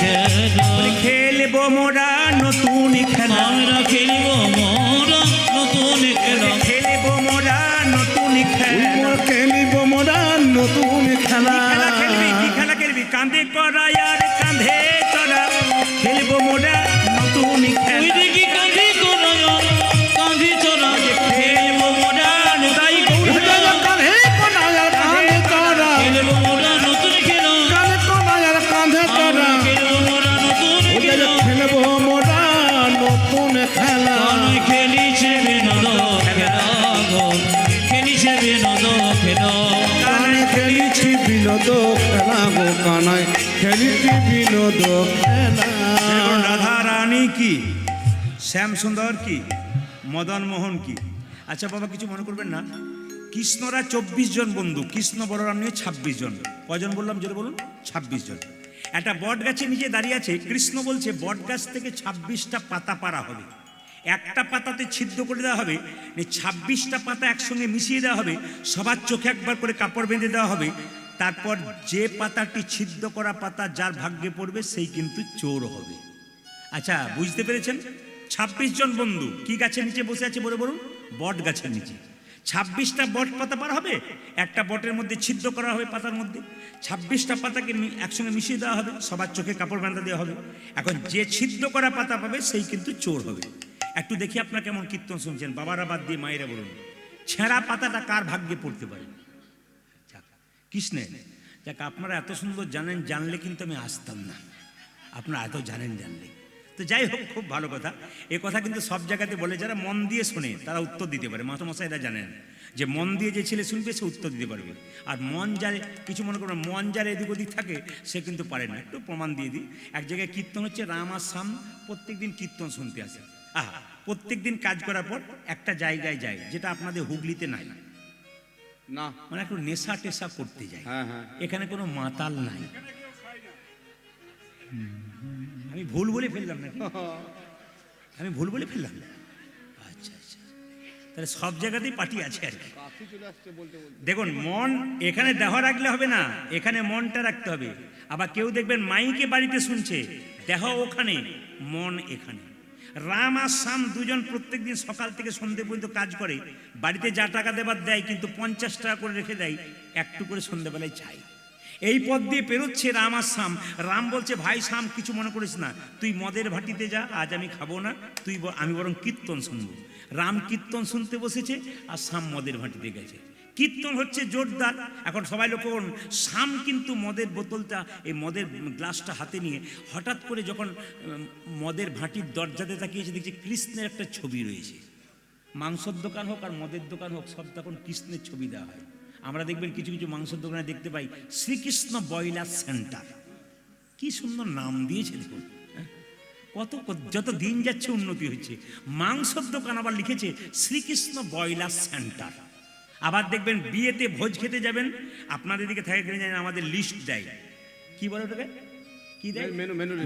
খেলা। খেলবো মোরা নতুন খেলা, আমরা খেলিব মোরা নতুন খেলা, খেলবো মোরা নতুন খেলা। মোর খেলিব মোরা নতুন খেলা। খেলা খেলবি, কি খেলা খেলবি? কাঁধে করা আর কাঁধে চড়া, খেলবো মোরা বিনোদ খেলা। যেমন রাধা রানী কি, শ্যাম সুন্দর কি, মদন মোহন কি। আচ্ছা বাবা কিছু মনে করবেন না, কৃষ্ণরা 24 জন বন্ধু, কৃষ্ণ বলরাম নিয়ে 26 জন। কজন বললাম জোরে বলুন? 26 জন। একটা বট গাছের নিচে দাঁড়িয়ে আছে, কৃষ্ণ বলছে বট গাছ থেকে 26টা পাতা পাড়া হবে, একটা পাতাতে ছিদ্র করে দেওয়া হবে, 26টা পাতা একসঙ্গে মিশিয়ে দেওয়া হবে, সবার চোখে একবার করে কাপড় বেঁধে দেওয়া হবে, তারপর যে পাতাটি ছিদ্র করা পাতা যার ভাগ্যে পড়বে সেই কিন্তু চোর হবে। আচ্ছা বুঝতে পেরেছেন? 26 জন বন্ধু কি গাছের নিচে বসে আছে বলে বলুন? বট গাছের নিচে। 26টা বট পাতা পার হবে, একটা বটের মধ্যে ছিদ্র করা হবে পাতার মধ্যে, 26টা পাতাকে একসঙ্গে মিশিয়ে দেওয়া হবে, সবার চোখে কাপড় বাঁধা দেওয়া হবে। এখন যে ছিদ্র করা পাতা পাবে সেই কিন্তু চোর হবে। একটু দেখি আপনারা কেমন কীর্তন শুনছেন, বাবারা বাদ দিয়ে মায়েরা বলুন। ছেঁড়া পাতাটা কার ভাগ্যে পড়তে পারে? কৃষ্ণের। যাক আপনারা এত সুন্দর জানেন, জানলে কিন্তু আমি আসতাম না, আপনারা এত জানেন জানলে। তো যাই হোক, খুব ভালো কথা। এ কথা কিন্তু সব জায়গাতে বলে, যারা মন দিয়ে শোনে তারা উত্তর দিতে পারে। মাস্টারমশাইরা জানেন যে মন দিয়ে যে ছেলে শুনবে সে উত্তর দিতে পারবে, আর মন যার কিছু মনে করবেন মন যার এদিক ওদিক থাকে সে কিন্তু পারে না। একটু প্রমাণ দিয়ে দিই। এক জায়গায় কীর্তন হচ্ছে, রাম আর শ্যাম প্রত্যেক দিন কীর্তন শুনতে আসে। প্রত্যেক দিন কাজ করার পর একটা জায়গায় যায়, যেটা আপনাদের হুগলিতে নাই, না মানে একটু নেশা টেশা করতে যায়। হ্যাঁ হ্যাঁ, এখানে কোনো মাতাল নাই। আমি ভুল বলে ফেললাম নাকি? আমি ভুল বলে ফেললাম? আচ্ছা আচ্ছা, তাহলে সব জায়গাতেই পার্টি আছে আর কি। দেখুন, মন এখানে দেহ রাখলে হবে না, এখানে মনটা রাখতে হবে। আবার কেউ দেখবেন মাইকে বাড়িতে শুনছে, দেহ ওখানে, মন এখানে। রাম আর শ্যাম দুজন প্রত্যেক দিন সকাল থেকে সন্ধ্যে পর্যন্ত কাজ করে, বাড়িতে যা টাকা দেবার দেয়, কিন্তু 50 টাকা করে রেখে দেয়, একটু করে সন্ধ্যেবেলায় চাই। এই পথ দিয়ে পেরোচ্ছে রাম আর শ্যাম। রাম বলছে, ভাই শ্যাম কিছু মনে করিস না, তুই মদের ভাটিতে যা, আজ আমি খাবো না, আমি বরং কীর্তন শুনবো। রাম কীর্তন শুনতে বসেছে আর শ্যাম মদের ভাটিতে গেছে। কীর্তন হচ্ছে জোরদার। এখন সবাই লক্ষ্য করুন, শ্যাম কিন্তু মদের বোতলটা, এই মদের গ্লাসটা হাতে নিয়ে হঠাৎ করে যখন মদের ভাটির দরজাতে তাকিয়েছে, দেখছে কৃষ্ণের একটা ছবি রয়েছে। মাংসের দোকান হোক আর মদের দোকান হোক, সব তখন কৃষ্ণের ছবি দেওয়া হয়। আমরা দেখবেন কিছু কিছু মাংসের দোকানে দেখতে পাই শ্রীকৃষ্ণ ব্রয়লার সেন্টার। কি সুন্দর নাম দিয়েছে দেখুন। কত যত দিন যাচ্ছে উন্নতি হচ্ছে। মাংসের দোকান আবার লিখেছে শ্রীকৃষ্ণ ব্রয়লার সেন্টার। আবার দেখবেন বিয়েতে ভোজ খেতে যাবেন, আপনাদের দিকে থাকে কিনে জানেন, আমাদের লিস্ট দেয়। কি বলে ওটাকে? কি দেয়?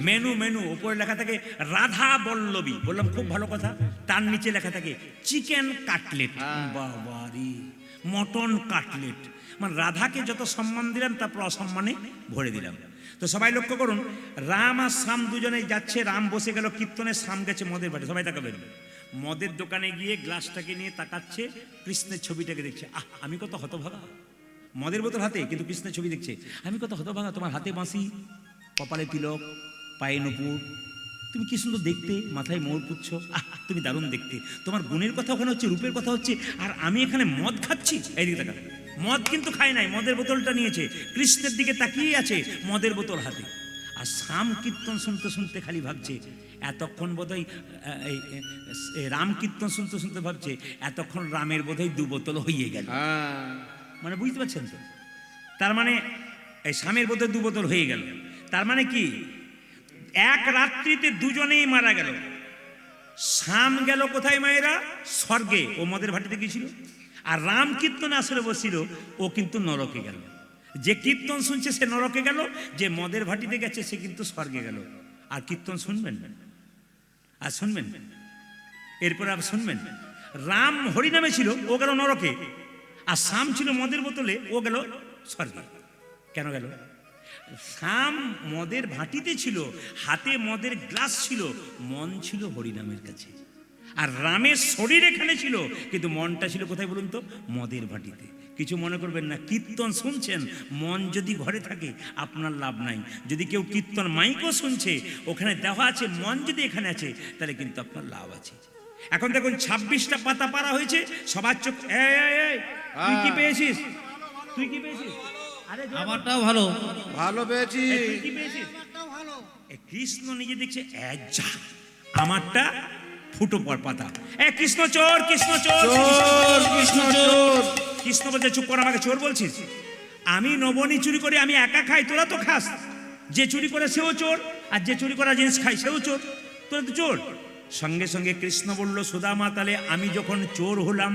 মেনু। মেনু উপরে লেখা থাকে রাধা বল্লভী। বললাম খুব ভালো কথা। তার নিচে লেখা থাকে চিকেন কাটলেট। বাবারি, মটন কাটলেট। মানে রাধাকে যত সম্মান দিলাম, তারপর অসম্মানে ভরে দিলাম। তো সবাই লক্ষ্য করুন, রাম আর শ্যাম দুজনেই যাচ্ছে। রাম বসে গেল কীর্তনে, শ্যাম গেছে মদের ভাটে। সবাই তাকাবেন, মদের দোকানে গিয়ে গ্লাসটাকে নিয়ে তাকাচ্ছে, কৃষ্ণের ছবিটাকে দেখছে। আমি কত হতভাগা, মদের বোতল হাতে কিন্তু কৃষ্ণের ছবি দেখছে। আমি কত হতভাগা, তোমার হাতে বাঁশি, কপালে তিলক, পায়ে নুপুর, তুমি কি সুন্দর দেখতে, মাথায় ময়ূর পুচ্ছ, তুমি দারুণ দেখতে। তোমার গুণের কথা ওখানে হচ্ছে, রূপের কথা হচ্ছে, আর আমি এখানে মদ খাচ্ছি। এইদিকে তাকা, মদ কিন্তু খায় নাই, মদের বোতলটা নিয়েছে, কৃষ্ণের দিকে তাকিয়ে আছে মদের বোতল হাতে। আর শ্যাম কীর্তন শুনতে শুনতে খালি ভাবছে, এতক্ষণ বোধহয় রাম কীর্তন শুনতে শুনতে ভাবছে, এতক্ষণ রামের বোধহয় 2 বোতল হয়ে গেল। মানে বুঝতে পারছেন তো? তার মানে এই শ্যামের বোধহয় 2 বোতল হয়ে গেল। তার মানে কি, এক রাত্রিতে দুজনেই মারা গেল। শ্যাম গেল কোথায় মায়েরা? স্বর্গে, ও মদের ভাটিতে গিয়েছিল। আর রাম কীর্তনে আসলে বসছিল, ও কিন্তু নরকে গেল। যে কীর্তন শুনছে সে নরকে গেল, যে মদের ভাটিতে গেছে সে কিন্তু স্বর্গে গেল। আর কীর্তন শুনবেন, আর শুনবেন, এরপর আর শুনবেন। রাম হরিনামে ছিল, ও গেল নরকে। আর শ্যাম ছিল মদের বোতলে, ও গেল স্বর্গে। কেন গেল? শ্যাম মদের ভাটিতে ছিল, হাতে মদের গ্লাস ছিল, মন ছিল হরিনামের কাছে। আর রামের শরীর এখানে ছিল, কিন্তু মনটা ছিল কোথায় বলুন তো? মদের ভাটিতে। কিছু মনে করবেন না, কীর্তন শুনছেন, মন যদি ঘরে থাকে আপনার লাভ নাই। যদি কেউ কীর্তন মাইকও শুনছে, ওখানে দেওয়া আছে, মন যদি এখানে আছে, তাহলে কিন্তু আপনার লাভ আছে। এখন দেখুন 26টা পাতা পারা হয়েছে, সবার চোখ। তুই কি পেয়েছিস? তুই কি পেয়েছিস? আমারটাও ভালো। ভালো পেয়েছি। তুই কি পেয়েছিস? কৃষ্ণ নিজে দেখছে, যা আমারটা ফুটো পর পাতা। কৃষ্ণ চোর, কৃষ্ণ চোর, কৃষ্ণ চোর। কৃষ্ণ বলছে, চুপ কর, আমাকে চোর বলছিস? আমি নবনী চুরি করে আমি একা খাই, তোরা তো খাস। যে চুরি করে সেও চোর, আর যে চুরি করা জিনিস খায় সেও চোর, তোরা তো চোর। সঙ্গে সঙ্গে কৃষ্ণ বলল, সুদামা তাহলে আমি যখন চোর হলাম,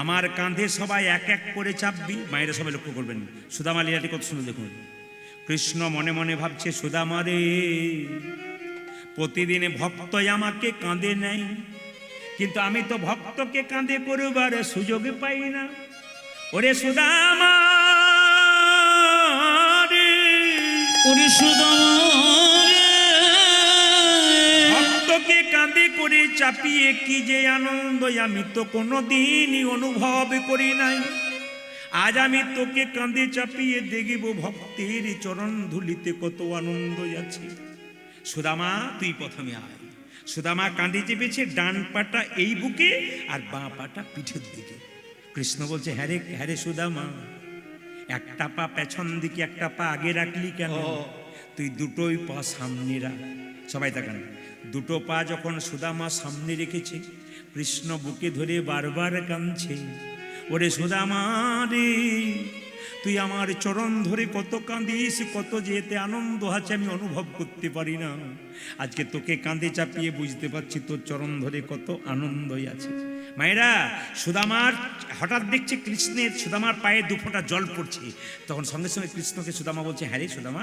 আমার কাঁধে সবাই এক এক করে চাপবি। মায়েরা সবাই লক্ষ্য করবেন, সুদামা লীলাটি কত সুন্দর দেখুন। কৃষ্ণ মনে মনে ভাবছে, সুদামা রে, প্রতিদিনে ভক্তই আমাকে কাঁধে নেয়, কিন্তু আমি তো ভক্তকে কাঁধে করবার সুযোগ পাই না। ওরে সুদামা রে, ওরে সুদামা রে, ভক্তকে কাঁধে করে চাপিয়ে কি যে আনন্দ আমি তো কোনোদিনই অনুভব করি নাই। আজ আমি তোকে কাঁধে চাপিয়ে দেখব ভক্তের চরণ ধুলিতে কত আনন্দ আছে। সুদামা তুই প্রথমে আয়। সুদামা কাঁধে চেপেছে, ডান পাটা এই বুকে আর বাঁ পাটা পিঠের দিকে। কৃষ্ণ বলছে, হ্যাঁ রে সুদামা, একটা পা পেছন দিকে একটা পা আগে রাখলি কেন? তুই দুটোই পা সামনে রাখ। সবাই তাকান, দুটো পা যখন সুদামা সামনে রেখেছে, কৃষ্ণ বুকে ধরে বারবার কাঁদছে। ওরে সুদামা রে, তুই আমার চরণ ধরে কত কাঁদিস, কত যেতে আনন্দ আছে আমি অনুভব করতে পারি না। আজকে তোকে কাঁধে চাপিয়ে বুঝতে পারছি তোর চরণ ধরে কত আনন্দই আছে। মায়েরা, সুদামার হঠাৎ দেখছে কৃষ্ণের সুদামার পায়ে দুফোঁটা জল পড়ছে। তখন সঙ্গে সঙ্গে কৃষ্ণকে সুদামা বলছে, হ্যাঁ রে সুদামা,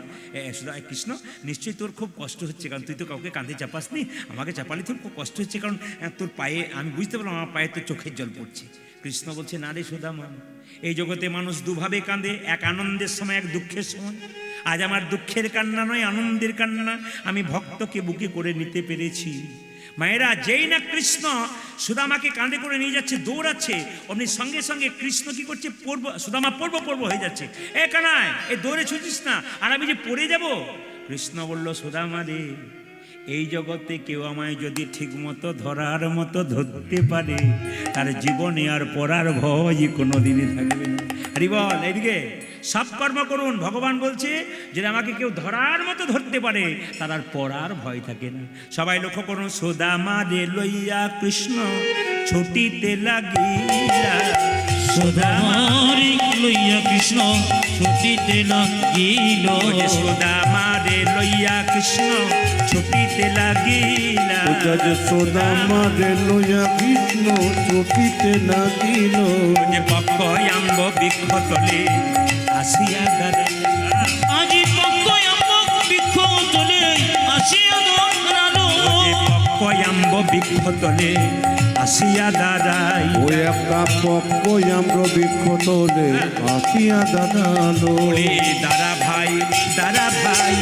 কৃষ্ণ নিশ্চয়ই তোর খুব কষ্ট হচ্ছে, কারণ তুই তো কাউকে কাঁধে চাপাসনি, আমাকে চাপালি তোর খুব কষ্ট হচ্ছে, কারণ তোর পায়ে আমি বুঝতে পারলাম আমার পায়ে তোর চোখের জল পড়ছে। কৃষ্ণ বলছে, না রে সুদামা, এই জগতে মানুষ দুভাবে কাঁদে, এক আনন্দের সময়, এক দুঃখের সময়। আজ আমার দুঃখের কান্না নয়, আনন্দের কান্না। আমি ভক্তকে বুকে করে নিতে পেরেছি। মায়েরা, যেই না কৃষ্ণ সুদামাকে কাঁধে করে নিয়ে যাচ্ছে, দৌড়াচ্ছে, অমনি সঙ্গে সঙ্গে কৃষ্ণ কি করছে, সুদামা পর্ব হয়ে যাচ্ছে। এ কানাই, এ দৌড়ে ছুটিস না, আর আমি যে পড়ে যাব। কৃষ্ণ বলল, সুদামা রে, এই জগতে কেউ আমায় যদি ঠিক মতো ধরার মতো ধরতে পারে, তার জীবনে আর পড়ার ভয় কোনোদিনই থাকবে না। হরি বল, এইদিকে সব কর্ম করুন। ভগবান বলছে যে আমাকে কেউ ধরার মতো ধরতে পারে, তার আর পড়ার ভয় থাকে না। সবাই লক্ষ্য করুন, সুদামা রে লইয়া কৃষ্ণ ছুটিতে লাগিলা। সুদামা রে লইয়া কৃষ্ণ ছুটিতে লাগিল। সুদামা রে লইয়া কৃষ্ণ ছুটিতে লাগিলা। সুদামা রে লইয়া কৃষ্ণ ছুটিতে লাগিল। পক্ষ আম্ব বৃক্ষ তলে আসিয়া দাঁড়াইলা। আজি পক্ষ আম্ব বৃক্ষ তলে আসিয়া দাঁড়ালো। পক্ষ আম্ব বৃক্ষ তলে আসিয়া দাঁড়াই। ওই একটা পক্ষ আম্র বৃক্ষ তলে আসিয়া দাঁড়ালো। দাঁড়া ভাই, দাঁড়া ভাই,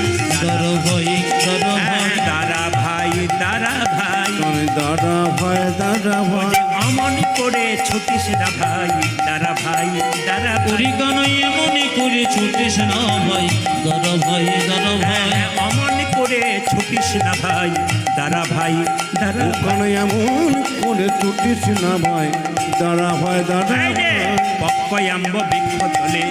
দাঁড়া ভাই, দাঁড়া ভাই, দাঁড়া ভাই, দাঁড়া ভাই, দাঁড়া ভাই, দাঁড়া ভাই, অমন করে ছুটিস না ভাই, দাঁড়া ভাই, দাঁড়া ভাই, পরিগানই মনে করে ছুটিস না ভাই, দাঁড়া ভাই, দাঁড়া ভাই, অমন করে ছুটিস না ভাই, দাঁড়া ভাই, দাঁড়া ভাই, এমন করে ছুটিস না ভাই, দাঁড়া ভাই, দাঁড়া ভাই। পক্ষ আম্ব বৃক্ষ তলে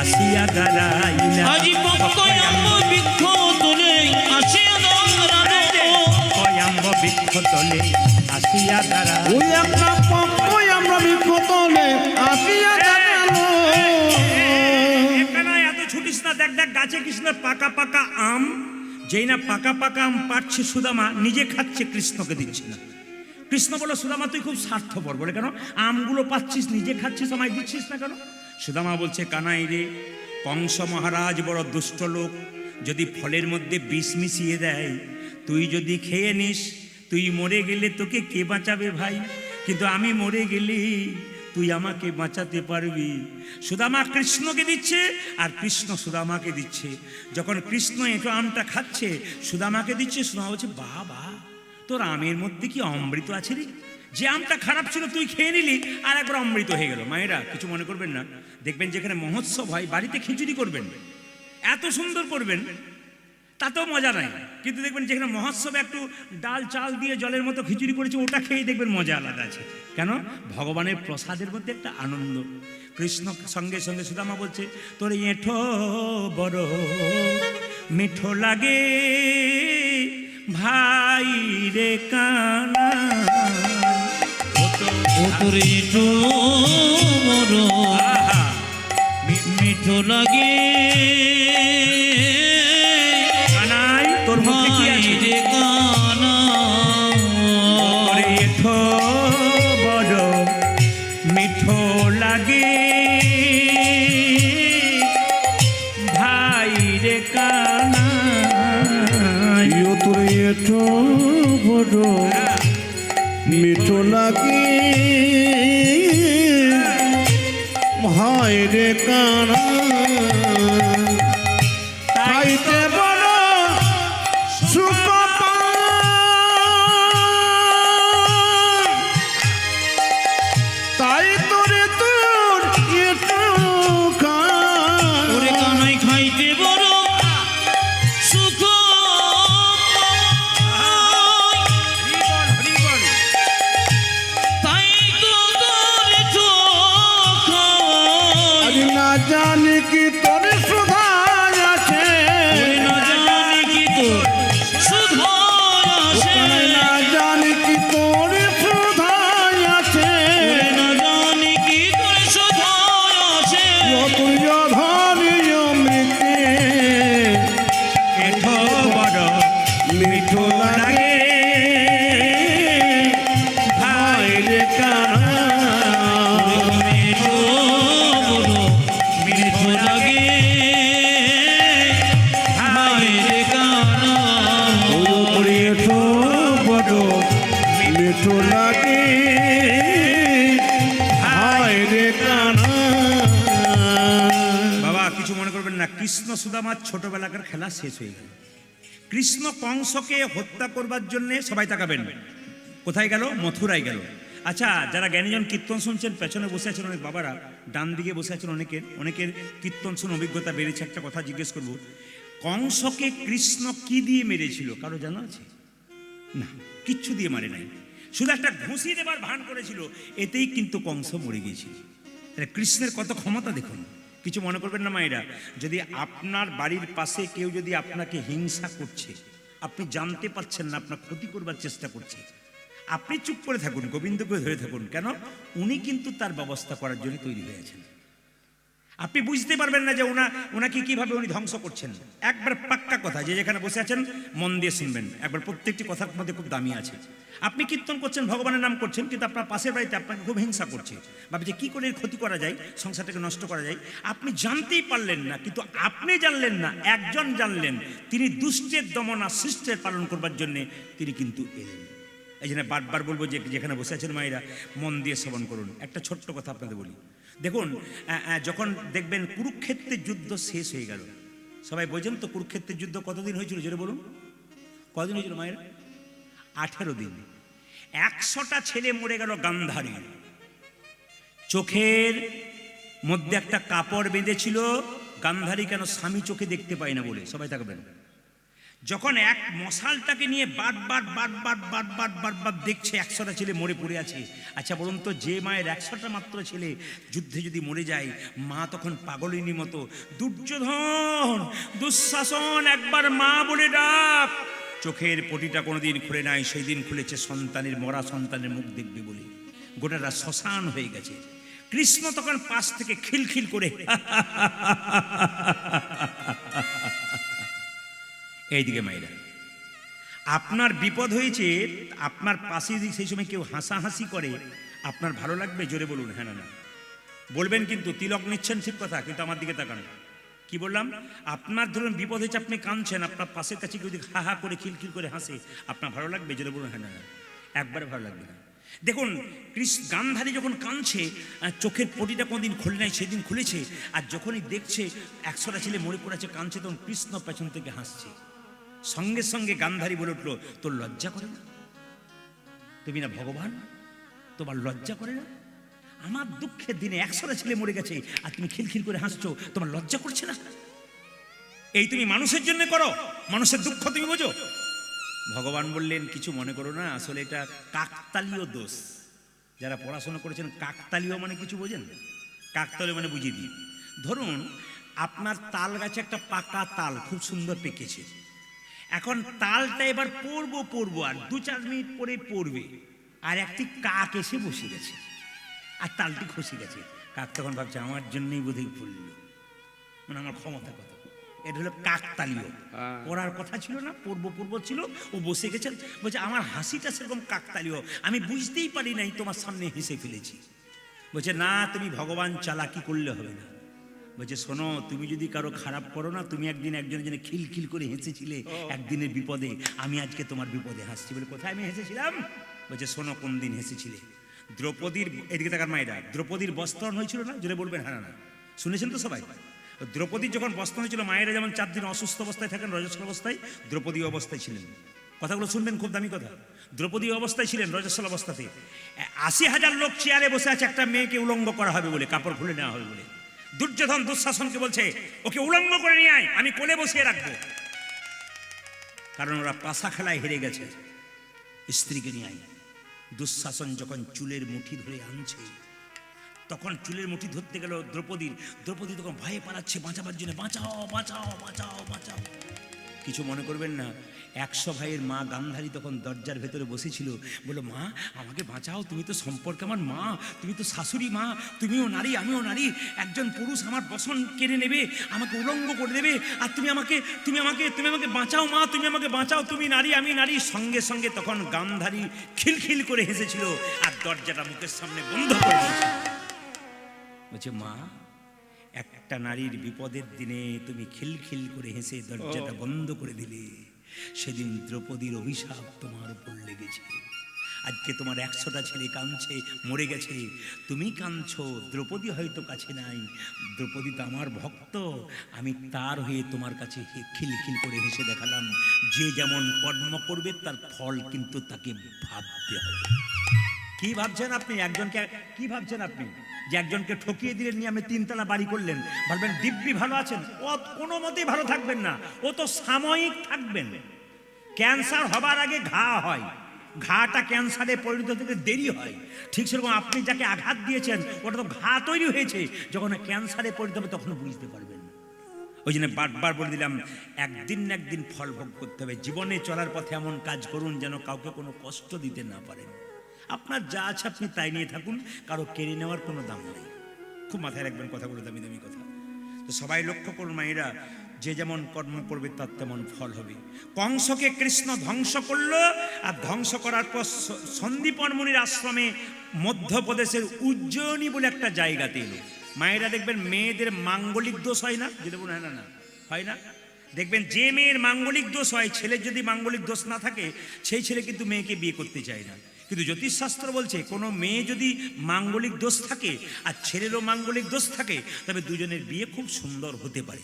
আসিয়া দাঁড়াইলা। আজি পক্ষ আম্ব বৃক্ষ তলে আসিয়া দাঁড়ালো। আম্ব বৃক্ষ তলে আসিয়া দাঁড়াই। ওই একটা পক্ষ আমরা বৃক্ষ তলে আসিয়া দাঁড়ালো। এখানে এত ছুটিস না, দেখ দেখ গাছে কৃষ্ণের পাকা পাকা আম। যেই না পাকা পাকা আম পাচ্ছে সুদামা, নিজে খাচ্ছে, কৃষ্ণকে দিচ্ছে না। কৃষ্ণ বলল, সুদামা তুই খুব স্বার্থপর। বলে, কেন? আমগুলো পাচ্ছিস, নিজে খাচ্ছিস, আমায় দিচ্ছিস না কেন? সুদামা বলছে, কানাই রে, কংস মহারাজ বড় দুষ্ট লোক, যদি ফলের মধ্যে বিষ মিশিয়ে দেয়, তুই যদি খেয়ে নিস, তুই মরে গেলে তোকে কে বাঁচাবে ভাই? কিন্তু আমি মরে গেলি তুই আমাকে বাঁচাতে পারবি। সুদামা কৃষ্ণকে দিচ্ছে আর কৃষ্ণ সুদামাকে দিচ্ছে। যখন কৃষ্ণ এঁটো আমটা খাচ্ছে, সুদামাকে দিচ্ছে, সুদামা বলছে, বাবা তোর আমের মধ্যে কি অমৃত আছে রে? যে আমটা খারাপ ছিল তুই খেয়ে নিলি, আর একবার অমৃত হয়ে গেল। মায়েরা, কিছু মনে করবেন না, দেখবেন যেখানে মহোৎসব হয়, বাড়িতে খিচুড়ি করবেন, এত সুন্দর করবেন, তাতেও মজা নাই। কিন্তু দেখবেন যেখানে মহোৎসবে একটু ডাল চাল দিয়ে জলের মতো খিচুড়ি করেছে, ওটা খেয়ে দেখবেন মজা আলাদা আছে। কেন? ভগবানের প্রসাদের মধ্যে একটা আনন্দ। কৃষ্ণ সঙ্গে সঙ্গে সুদামা বলছে, তোর এঁঠো বড় মিঠো লাগে ভাই রে কানা। ও তোর এঁঠো বড় মিঠো লাগে কি ভাই আছে? রে কানা ওরে এঠো বড় মিঠো লাগে ভাই রে কানাই। ইয়ো তোর এঠো বড় মিঠো লাগে ভাই রে কানা খাইতে বড় সুখ তাই তোরে তোর এঠো ওরে কানাই খাইতে বড় সুখ পাই। হরি বল, তাই তো তোর চোখ আজ না জানি কি তোর সুধা আছে না জানি কি তোর সুধা আসে না জানি কি তোর সুধা আছে না জানি কি তোর সুধা আসে তুই ধরি অমৃতে এঠো বড় মিঠো লাগে ভাই রে কানা মিঠো বড় মিঠো লাগে ভাই রে কানা এঠো বড় মিঠো লাগে ভাই রে কানা বাবা কিছু মনে করবেন না, কৃষ্ণ সুদামার ছোটবেলাকার খেলা শেষ হয়ে গেল। কৃষ্ণ কংসকে হত্যা করবার জন্য সবাই তাকাবেন, কোথায় গেল? মথুরায় গেল। আচ্ছা, যারা জ্ঞানীজন কীর্তন শুনছেন, পেছনে বসে আছেন অনেক বাবারা, ডান দিকে বসে আছেন অনেকের কীর্তন শুনে অভিজ্ঞতা বেড়েছে। একটা কথা জিজ্ঞেস করব, কংসকে কৃষ্ণ কি দিয়ে মেরেছিল কারো জানা আছে? না, কিচ্ছু দিয়ে মারে নাই, শুধু একটা ঘুষি দেবার ভান করেছিল, এতেই কিন্তু কংস মরে গিয়েছিল। তাহলে কৃষ্ণের কত ক্ষমতা দেখুন। কিছু মনে করবেন না মায়েরা, যদি আপনার বাড়ির পাশে কেউ যদি আপনাকে হিংসা করছে, আপনি জানতে পারছেন না, আপনার ক্ষতি করবার চেষ্টা করছে, আপনি চুপ করে থাকুন, গোবিন্দকে ধরে থাকুন। কেন? উনি কিন্তু তার ব্যবস্থা করার জন্য তৈরি হয়েছেন। আপনি বুঝতে পারবেন না যে ওনাকে কিভাবে উনি ধ্বংস করছেন। একবার পাক্কা কথা, যে যেখানে বসে আছেন মন দিয়ে শুনবেন, একবার প্রত্যেকটি কথার মধ্যে খুব দামি আছে। আপনি কীর্তন করছেন, ভগবানের নাম করছেন, কিন্তু আপনার পাশের বাড়িতে আপনাকে খুব হিংসা করছে, ভাবছে কি করে ক্ষতি করা যায়, সংসারটাকে নষ্ট করা যায়। আপনি জানতেই পারলেন না, কিন্তু আপনি জানলেন না, একজন জানলেন, তিনি দুষ্টের দমন আর শিষ্টের পালন করবার জন্যে তিনি কিন্তু এলেন। এই জন্য বারবার বলবো যে যেখানে বসে আছেন মায়েরা, মন দিয়ে শ্রবণ করুন। একটা ছোট্ট কথা আপনাদের বলি, দেখুন যখন দেখবেন কুরুক্ষেত্রের যুদ্ধ শেষ হয়ে গেল, সবাই বোঝেন তো কুরুক্ষেত্রের যুদ্ধ কতদিন হয়েছিল জোরে বলুন? কতদিন হয়েছিল মায়েরা? 18 দিন। 100টা ছেলে মরে গেল গান্ধারী। চোখের মধ্যে একটা কাপড় বেঁধেছিল, গান্ধারী কেন? স্বামী চোখে দেখতে পায় না বলে। সবাই থাকবেন। যখন এক মশালটাকে নিয়ে বারবার দেখছে 100টা ছেলে মরে পড়ে আছে। আচ্ছা বলুন তো, যে মায়ের 100টা মাত্র ছেলে যুদ্ধে যদি মরে যায়, মা তখন পাগলিনী মতো, দুর্যোধন, দুঃশাসন, একবার মা বলে ডাক। চোখের পটিটা কোনোদিন খুলে নাই, সেই দিন খুলেছে সন্তানের, মরা সন্তানের মুখ দেখবে বলে। গোটাটা শ্মশান হয়ে গেছে। কৃষ্ণ তখন পাশ থেকে খিলখিল করে এইদিকে মায়েরা, আপনার বিপদ হয়েছে, আপনার পাশে যদি সেই সময় কেউ হাসাহাসি করে, আপনার ভালো লাগবে? জোরে বলুন হ্যাঁ না। বলবেন কিন্তু, তিলক নিচ্ছেন ঠিক কথা, কিন্তু আমার দিকে তাকান। কি বললাম? আপনার ধরুন বিপদ হয়েছে, আপনি কাঁদছেন, আপনার পাশের কাছে কেউ যদি হা হা করে খিলখিল করে হাসে, আপনার ভালো লাগবে? জোরে বলুন হ্যাঁ না। একবারে ভালো লাগবে না। দেখুন গান্ধারী যখন কাঁদছে, চোখের পটিটা কোনোদিন খুলে নাই, সেদিন খুলেছে। আর যখনই দেখছে 100টা ছেলে মরে পড়েছে, কাঁদছে, তখন কৃষ্ণ পেছন থেকে হাসছে। সঙ্গে সঙ্গে গান্ধারী বলে উঠলো, তোর লজ্জা করে না? তুমি না ভগবান, তোমার লজ্জা করে না? আমার দুঃখের দিনে 100টা ছেলে মরে গেছে, আর তুমি খিলখিল করে হাসছো, তোমার লজ্জা করছে না? এই তুমি মানুষের জন্য করো, মানুষের দুঃখ তুমি বোঝো? ভগবান বললেন, কিছু মনে করো না, আসলে এটা কাকতালীয় দোষ। যারা পড়াশোনা করেছেন, কাকতালীয় মানে কিছু বোঝেন? কাকতালীয় মানে বুঝিয়ে দিই। ধরুন আপনার তাল গাছে একটা পাকা তাল খুব সুন্দর পেকেছে, এখন তালটা এবার পড়বো আর 2-4 মিনিট পরে পড়বে, আর একটি কাক এসে বসে গেছে আর তালটি খসে গেছে। কাক তখন ভাবছে, আমার জন্যই বোধহয় পড়ল, মানে আমার ক্ষমতা কত। এটা হলো কাকতালীয়। পড়ার কথা ছিল না, পূর্ব ছিল, ও বসে গেছেন, বলছে আমার হাসিটা সেরকম কাকতালীয়, আমি বুঝতেই পারি নাই তোমার সামনে হেসে ফেলেছি। বলছে না, তুমি ভগবান চালাকি করলে হবে না। বলছে শোনো, তুমি যদি কারো খারাপ করো না, তুমি একদিন একজনের জন্য খিলখিল করে হেসেছিলে একদিনের বিপদে, আমি আজকে তোমার বিপদে হাসছি। বলে কোথায় আমি হেসেছিলাম? বলছে শোনো কোন দিন হেসেছিলে। দ্রৌপদীর, এদিকে তাকার মায়েরা, দ্রৌপদীর বস্ত্রহরণ হয়েছিল না? জোরে বলবেন হ্যাঁ না? শুনেছেন তো সবাই? দ্রৌপদীর যখন বস্ত্র হয়েছিল, মায়েরা যেমন 4 দিন অসুস্থ অবস্থায় থাকেন, রজস্বল অবস্থায়, দ্রৌপদী অবস্থায় ছিলেন। কথাগুলো শুনবেন, খুব দামি কথা। দ্রৌপদী অবস্থায় ছিলেন, রজস্বল অবস্থাতে। 80,000 লোক চেয়ারে বসে আছে একটা মেয়েকে উলঙ্গ করা হবে বলে, কাপড় খুলে নেওয়া হবে বলে। দুর্যোধন দুঃশাসনকে বলছে ওকে উলঙ্গ করে নিয়ে আয়, আমি কোলে বসিয়ে রাখবো। কারণ ওরা পাশা খেলায় হেরে গেছে, স্ত্রীকে নিয়ে আয়। দুঃশাসন যখন চুলের মুঠি ধরে আনছে, তখন চুলের মুঠি ধরতে গেল দ্রৌপদী তখন ভয়ে পালাচ্ছে বাঁচাবার জন্য, বাঁচাও বাঁচাও বাঁচাও বাঁচাও। কিছু মনে করবেন না, 100 ভাইয়ের মা গান্ধারী তখন দরজার ভেতরে বসেছিল, বলো মা আমাকে বাঁচাও, তুমি তো সম্পর্কে আমার মা, তুমি তো শাশুড়ি মা, তুমিও নারী আমিও নারী, একজন পুরুষ আমার বসন কেড়ে নেবে, আমাকে উলঙ্গ করে দেবে, আর তুমি আমাকে বাঁচাও মা, তুমি আমাকে বাঁচাও, তুমি নারী আমি নারী। সঙ্গে সঙ্গে তখন গান্ধারী খিলখিল করে হেসেছিল আর দরজাটা মুখের সামনে বন্ধ করে দিয়েছিল। বলছে মা, একটা নারীর বিপদের দিনে তুমি খিলখিল করে হেসে দরজাটা বন্ধ করে দিলে, সেদিন দ্রৌপদীর অভিশাপ তোমার উপর লেগেছে। আজকে তোমার 100টা ছেলে কাঁদছে, মরে গেছে, তুমি কাঁদছো, দ্রৌপদী হয়তো কাছে নাই, দ্রৌপদী তো আমার ভক্ত, আমি তার হয়ে তোমার কাছে খিলখিল করে হেসে দেখালাম। যে যেমন কর্ম করবে তার ফল কিন্তু তাকে ভাবতে হবে। কি ভাবছেন আপনি? কি ভাবছেন আপনি যে একজনকে ঠকিয়ে দিলেন, নিয়ে আপনি 3 তলা বাড়ি করলেন, ভাববেন দিব্যি ভালো আছেন? ও কোনো মতেই ভালো থাকবেন না, ও তো সাময়িক থাকবেন। ক্যান্সার হবার আগে ঘা হয়, ঘাটা ক্যান্সারে পরিণত হতে দেরি হয়। ঠিক সেরকম আপনি যাকে আঘাত দিয়েছেন, ওটা তো ঘা তৈরি হয়েছে, যখন ক্যান্সারে পরিণত হবে তখন বুঝতে পারবেন। ওই জন্য বারবার বলে দিলাম, একদিন না একদিন ফল ভোগ করতে হবে। জীবনে চলার পথে এমন কাজ করুন যেন কাউকে কোনো কষ্ট দিতে না পারেন। আপনার যা আছে আপনি তাই নিয়ে থাকুন, কারো কেড়ে নেওয়ার কোনো দাম নেই। খুব মাথায় রাখবেন কথাগুলো, দামি দামি কথা। তো সবাই লক্ষ্য করুন মায়েরা, যে যেমন কর্ম করবে তার তেমন ফল হবে। কংসকে কৃষ্ণ ধ্বংস করলো, আর ধ্বংস করার পর সন্দীপন মুনির আশ্রমে মধ্যপ্রদেশের উজ্জয়িনী বলে একটা জায়গাতে এলো। মায়েরা দেখবেন মেয়েদের মাঙ্গলিক দোষ হয় না, যেটা বলুন হ্যাঁ না হয় না? দেখবেন যে মেয়ের মাঙ্গলিক দোষ হয়, ছেলের যদি মাঙ্গলিক দোষ না থাকে, সেই ছেলে কিন্তু মেয়েকে বিয়ে করতে চায় না। কিন্তু জ্যোতিষশাস্ত্র বলছে কোনো মেয়ে যদি মাঙ্গলিক দোষ থাকে আর ছেলেরও মাঙ্গলিক দোষ থাকে, তবে দুজনের বিয়ে খুব সুন্দর হতে পারে।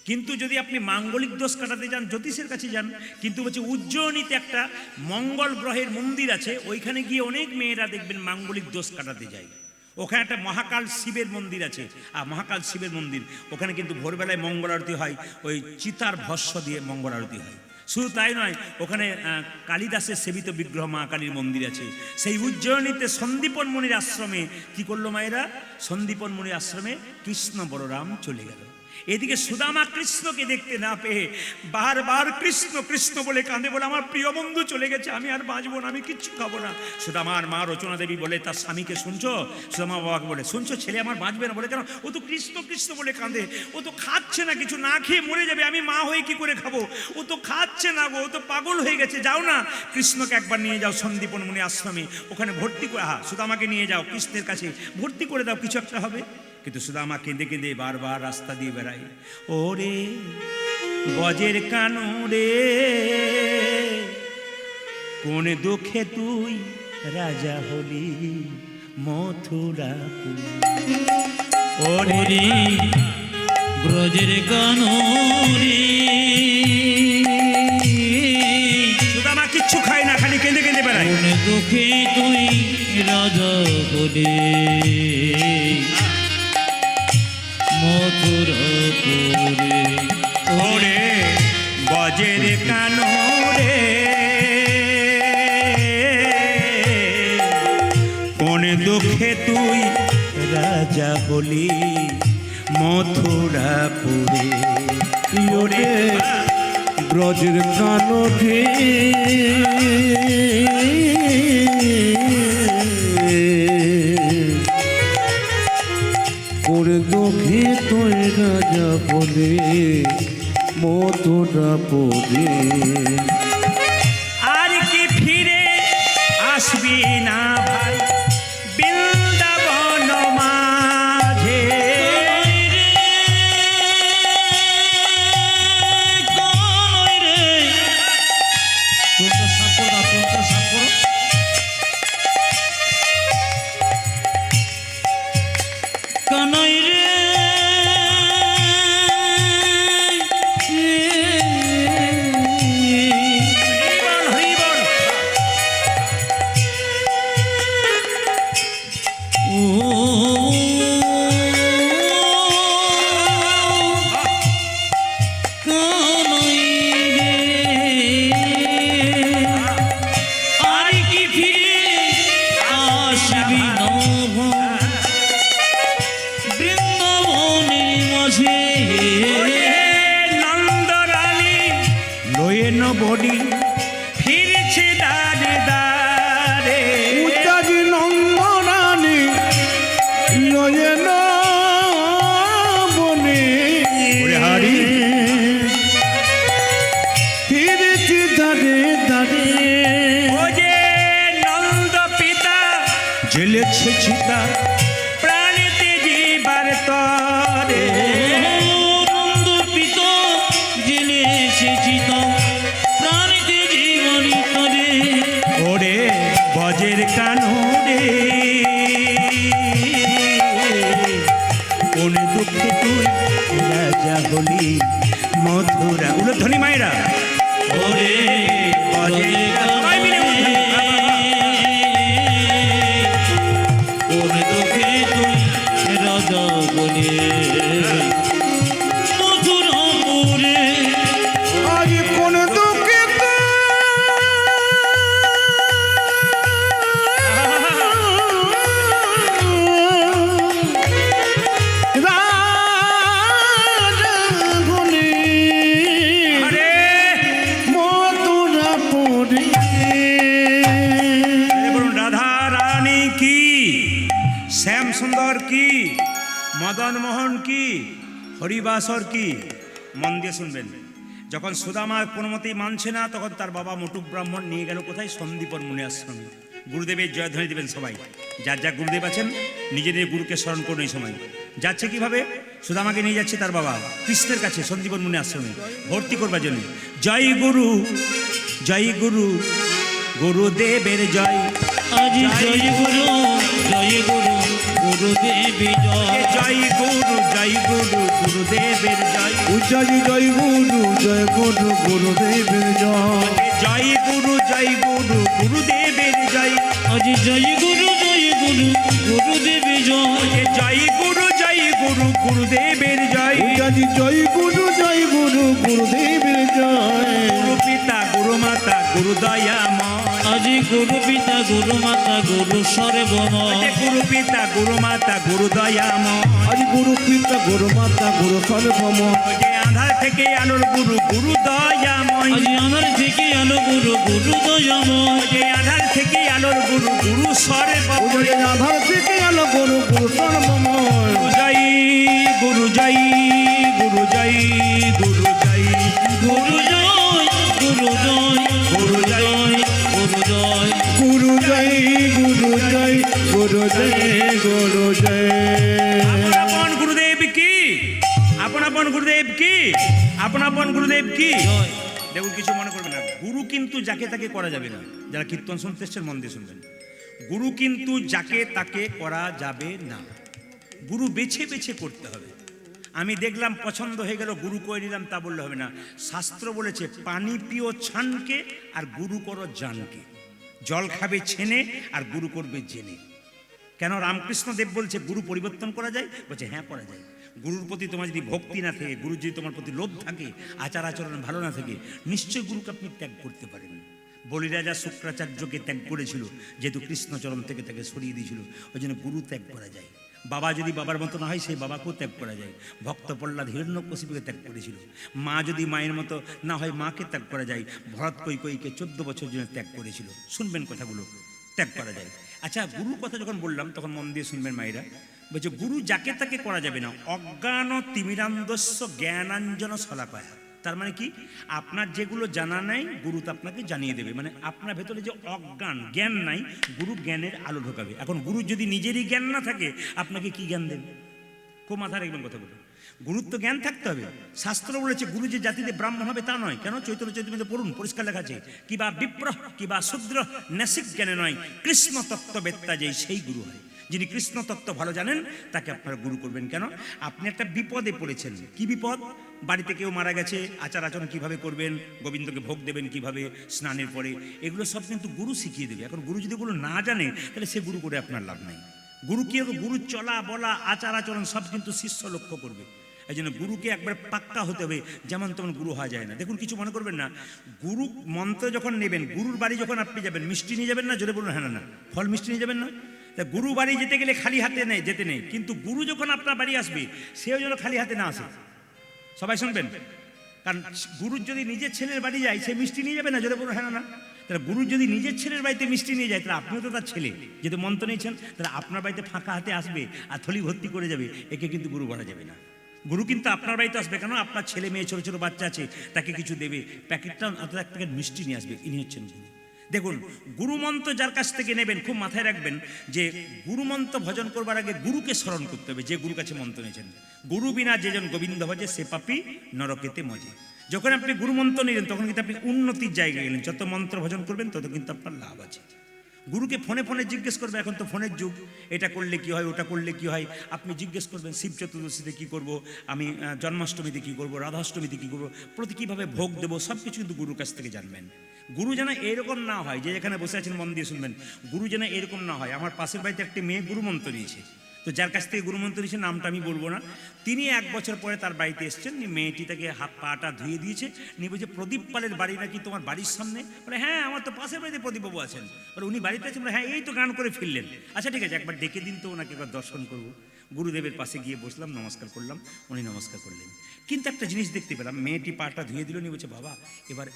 কিন্তু যদি আপনি মাঙ্গলিক দোষ কাটাতে যান, জ্যোতিষের কাছে যান। কিন্তু বলছে উজ্জয়িনীতে একটা মঙ্গল গ্রহের মন্দির আছে, ওইখানে গিয়ে অনেক মেয়েরা দেখবেন মাঙ্গলিক দোষ কাটাতে যায়। ওখানে একটা মহাকাল শিবের মন্দির আছে, আর মহাকাল শিবের মন্দির, ওখানে কিন্তু ভোরবেলায় মঙ্গল আরতি হয়, ওই চিতার ভস্য দিয়ে মঙ্গল আরতি হয়। শুধু তাই নয়, ওখানে কালিদাসের সেবিত বিগ্রহ মা কালীর মন্দির আছে। সেই উজ্জয়িনীতে সন্দীপন মুনির আশ্রমে কি করলো মায়েরা? সন্দীপন মুনির আশ্রমে কৃষ্ণ বলরাম চলে গেল। এদিকে সুদামা কৃষ্ণকে দেখতে না পেয়ে বারবার কৃষ্ণ কৃষ্ণ বলে কাঁদে, বলে আমার প্রিয় বন্ধু চলে গেছে, আমি আর বাঁচবো না, আমি কিচ্ছু খাবো না। সুদামার মা রচনা দেবী বলে তার স্বামীকে, শুনছো? সুদামা বাবাকে বলে, শুনছো ছেলে আমার বাঁচবে না? বলে কেন? ও তো কৃষ্ণ কৃষ্ণ বলে কাঁদে, ও তো খাচ্ছে না, কিছু না খেয়ে মরে যাবে, আমি মা হয়ে কি করে খাবো? ও তো খাচ্ছে না গো, ও তো পাগল হয়ে গেছে, যাও না কৃষ্ণকে একবার নিয়ে যাও সন্দীপন মুনি আশ্রমে, ওখানে ভর্তি করে, সুদামাকে নিয়ে যাও কৃষ্ণের কাছে, ভর্তি করে দাও, কিছু একটা হবে। কিন্তু সুদামা কেঁদে কেঁদে বারবার রাস্তা দিয়ে বেড়ায়। ওরে গজের কানো রে, কোন দুঃখে তুই রাজা হলি মথুরাপুর। ওরে ব্রজের কানরে, সুদামা কিচ্ছু খায় না, খালি কেঁদে কেঁদে বেড়ায়। কোন দুঃখে তুই রাজা হলি মথুরাপুরে। ওরে গজের কানো রে, কোন দুঃখে তুই রাজা হলি মথুরাপুরে। ওরে ব্রজের কানঠে, করে দুঃখে তুই রাজা বলে মথুরাপুরী। আর কি ফিরে আসবি না ভাই বৃন্দাবন মাঝে। কানাই রে হরিবল হরিবল। আর কি ফিরে আসবি না বৃন্দাবনের মাঝে। নন্দরানী লয়েন বডি ফিরছে দাঁড়ে দাঁড়ে। উচ্চাজি নন্দরানী নয়ন বনে ওরে হারি। ফিরেছি দাঁড়ে দাঁড়ে। ও যে নন্দ পিতা জ্বলেছে চিতা প্রাণীতে জীবার তরে। নন্দ পিত জেলে এসেছি তো প্রাণীতে জীবনী করে। ওরে বজের কানুরে কোন দুঃখে তুই রাজা হলি মথুরা। উলধ্বনি মায়েরা। ওরে বজের সবাই মিলে উলধ্বনি। কোন দুঃখে তুই রাজা বলে মথুরাপুরে। আজ কোন দুঃখে রাজা গুণী আরে মথুরাপুরী। বলুন রাধা রানী কি, শ্যাম সুন্দর কি, মদন মোহন কি, হরিবাসর কি। মন দিয়ে শুনবেন। যখন সুদামা কোনো মতেই মানছে না তখন তার বাবা মটুক ব্রাহ্মণ নিয়ে গেল কোথায়? সন্দীপন মুনি আশ্রমে। গুরুদেবের জয়ধ্বনি দেবেন সবাই। যার যা গুরুদেব আছেন নিজের গুরুকে স্মরণ করুন এই সময়। যাচ্ছে কিভাবে? সুদামাকে নিয়ে যাচ্ছে তার বাবা কৃষ্ণের কাছে সন্দীপন মুনি আশ্রমে ভর্তি করবার জন্য। জয় গুরু জয় গুরু গুরুদেবের জয়। আজ জয় গুরু গুরুদেবী জয়। জয় গুরু গুরুদেবের জয়। উচ্চাজি জয় গুরু গুরুদেবের জয়। জয় গুরু গুরুদেবের জয়। আজ জয় গুরু গুরুদেবী জয়। জয় গুরু গুরুদেবের জয়। উচ্চাজি জয় গুরু গুরুদেবের জয়। গুরু পিতা গুরু মাতা গুরু দয়াময়। আজ গুরু পিতা গুরু মাতা গুরু সর্বময়। গুরু পিতা গুরু মাতা গুরু দয়াময়। আজ গুরু পিতা গুরু মাতা গুরু সর্বময়। যে আধার থেকে আলোর গুরু গুরু দয়াময়। আজ আমার থেকে আলো গুরু গুরু দয়াময়। যে আধার থেকে আলোর গুরু গুরু সর্বময়। উদয় আধার থেকে আলো গুরু গুরু সর্বময়। গুরু জয় গুরু জয় গুরু জয় গুরু জয় গুরু জয় গুরু জয় গুরু জয় গুরু জয় গুরু জয় গুরু জয় গুরু জয় গুরু জয়। আপন গুরুদেব কি, আপন গুরুদেব কি, আপন গুরুদেব কি। দেখুন কিছু মনে করবে না। গুরু কিন্তু যাকে তাকে করা যাবে না। যারা কীর্তন শুনতে এসছেন মন দিয়ে শুনবেন। গুরু কিন্তু যাকে তাকে করা যাবে না। গুরু বেছে বেছে করতে হবে। আমি দেখলাম পছন্দ হয়ে গেল গুরু করে নিলাম তা বললে হবে না। শাস্ত্র বলেছে পানি পিও ছানকে আর গুরু করো জানকে। জল খাবে ছেনে আর গুরু করবে জেনে। কেন রামকৃষ্ণ দেব বলছে গুরু পরিবর্তন করা যায়? বলছে হ্যাঁ করা যায়। গুরুর প্রতি তোমার যদি ভক্তি না থাকে, গুরুর যদি তোমার প্রতি লোভ থাকে, আচার আচরণ ভালো না থাকে, নিশ্চয়ই গুরুকে আপনি ত্যাগ করতে পারেন। বলিরাজা শুক্রাচার্যকে ত্যাগ করেছিল যেহেতু কৃষ্ণচরণ থেকে তাকে সরিয়ে দিয়েছিল। ওই জন্য গুরু ত্যাগ করা যায়। বাবা যদি বাবার মতো না হয় সেই বাবাকেও ত্যাগ করা যায়। ভক্ত প্রহ্লাদ হিরণ্যকশিপুকে ত্যাগ করেছিল। মা যদি মায়ের মতো না হয় মাকে ত্যাগ করা যায়। ভরত কৈকেয়ীকে 14 বছর জন্য ত্যাগ করেছিল। শুনবেন কথাগুলো, ত্যাগ করা যায়। আচ্ছা, গুরুর কথা যখন বললাম তখন মন দিয়ে শুনবেন মায়েরা। বলছে গুরু যাকে তাকে করা যাবে না। অজ্ঞান তিমিরান্দস্য জ্ঞানাঞ্জন শলাকয়া। তার মানে কি, আপনার যেগুলো জানা নাই গুরু তো আপনাকে জানিয়ে দেবে। মানে আপনার ভেতরে যে অজ্ঞান জ্ঞান নাই, গুরু জ্ঞানের আলো ঢোকাবে। এখন গুরু যদি নিজেরই জ্ঞান না থাকে, আপনাকে কি জ্ঞান দেবে? খুব মাথায় রাখবেন কথাগুলো। গুরুর তো জ্ঞান থাকতে হবে। শাস্ত্র বলেছে গুরু যে জাতিতে ব্রাহ্মণ হবে তা নয়। কেন? চৈতন্য চৈতন্যতে পড়ুন, পরিষ্কার লেখা আছে, কিবা বিপ্র কিবা শূদ্র নেসিক জ্ঞানে নয়, কৃষ্ণ তত্ত্ববেত্তা যেই সেই গুরু হয়। যিনি কৃষ্ণ তত্ত্ব ভালো জানেন তাকে আপনারা গুরু করবেন। কেন? আপনি একটা বিপদে পড়েছেন। কি বিপদ? বাড়িতে কেউ মারা গেছে, আচার আচরণ কিভাবে করবেন, গোবিন্দকে ভোগ দেবেন কিভাবে স্নানের পরে, এগুলো সব কিন্তু গুরু শিখিয়ে দেবে। এখন গুরু যদি এগুলো না জানে, তাহলে সে গুরু করে আপনার লাভ নাই। গুরু কি হবে? গুরু চলা বলা আচার আচরণ সব কিন্তু শিষ্য লক্ষ্য করবে। এই জন্য গুরুকে একবার পাক্কা হতে হবে, যেমন তেমন গুরু হওয়া যায় না। দেখুন, কিছু মনে করবেন না, গুরু মন্ত্র যখন নেবেন, গুরুর বাড়ি যখন আপনি যাবেন, মিষ্টি নিয়ে যাবেন না? জোরে বলুন হ্যাঁ না। ফল মিষ্টি নিয়ে যাবেন না? তা গুরু বাড়ি যেতে গেলে খালি হাতে যেতে নেই, কিন্তু গুরু যখন আপনার বাড়ি আসবে, সেও যেন খালি হাতে না আসে। সবাই শুনবেন, কারণ গুরুর যদি নিজের ছেলের বাড়ি যায়, সে মিষ্টি নিয়ে যাবে না? জোরে বলুন হ্যাঁ না। তাহলে গুরু যদি নিজের ছেলের বাড়িতে মিষ্টি নিয়ে যায়, তাহলে আপনিও তো তার ছেলে, যেহেতু মন্ত্র নিয়েছেন, তাহলে আপনার বাড়িতে ফাঁকা হাতে আসবে আর থলি ভর্তি করে যাবে, একে কিন্তু গুরু বলা যাবে না। গুরু কিন্তু আপনার বাড়িতে আসবে কেন? আপনার ছেলে মেয়ে ছোট ছোট বাচ্চা আছে, তাকে কিছু দেবে, প্যাকেটটা অন্তত এক প্যাকেট মিষ্টি নিয়ে আসবে। ইনি হচ্ছেন গুরু। দেখুন, গুরুমন্ত্র যার কাছ থেকে নেবেন, খুব মাথায় রাখবেন যে গুরুমন্ত্র ভজন করবার আগে গুরুকে স্মরণ করতে হবে, যে গুরুর কাছে মন্ত্র নিয়েছেন। গুরু বিনা যেজন গোবিন্দ ভজে, সে পাপী নরকেতে মজে। যখন আপনি গুরুমন্ত্র নিলেন, তখন কিন্তু আপনি উন্নতির জায়গায় গেলেন। যত মন্ত্র ভজন করবেন, তত কিন্তু আপনার লাভ আছে। গুরুকে ফোনে ফোনে জিজ্ঞেস করবে, এখন তো ফোনের যুগ, এটা করলে কি হয়, ওটা করলে কি হয়, আপনি জিজ্ঞেস করবেন শিব চতুর্দশীতে কী করব, আমি জন্মাষ্টমীতে কী করব, রাধাষ্টমীতে কী করব, প্রতি কীভাবে ভোগ দেবো, সব কিছু কিন্তু গুরুর কাছ থেকে জানবেন। গুরু যেন এরকম না হয়, যে এখানে বসে আছেন মন দিয়ে শুনবেন, গুরু যেন এরকম না হয়। আমার পাশের বাড়িতে একটি মেয়ে গুরুমন্ত্র নিয়েছে, তো যার কাছ থেকে গুরুমন্ত্র নিয়েছে, নামটা আমি বলবো না, তিনি 1 বছর পরে তার বাড়িতে এসছেন। মেয়েটি তাকে হাত পাটা ধুয়ে দিয়েছে, নিয়ে বলছে, প্রদীপ পালের বাড়ি নাকি তোমার বাড়ির সামনে? বলে হ্যাঁ, আমার তো পাশের বাড়িতে প্রদীপবাবু আছেন। বলে উনি বাড়িতে আছেন? বলে হ্যাঁ, এই তো গান করে ফিরলেন। আচ্ছা ঠিক আছে, একবার ডেকে দিন তো, ওনাকে একবার দর্শন করবো। গুরুদেবের পাশে গিয়ে বসলাম, নমস্কার করলাম, উনি নমস্কার করলেন। কিন্তু একটা জিনিস দেখতে পেলাম, মেয়েটি পাটা ধুয়ে দিল, নিয়ে বলছে, বাবা এবার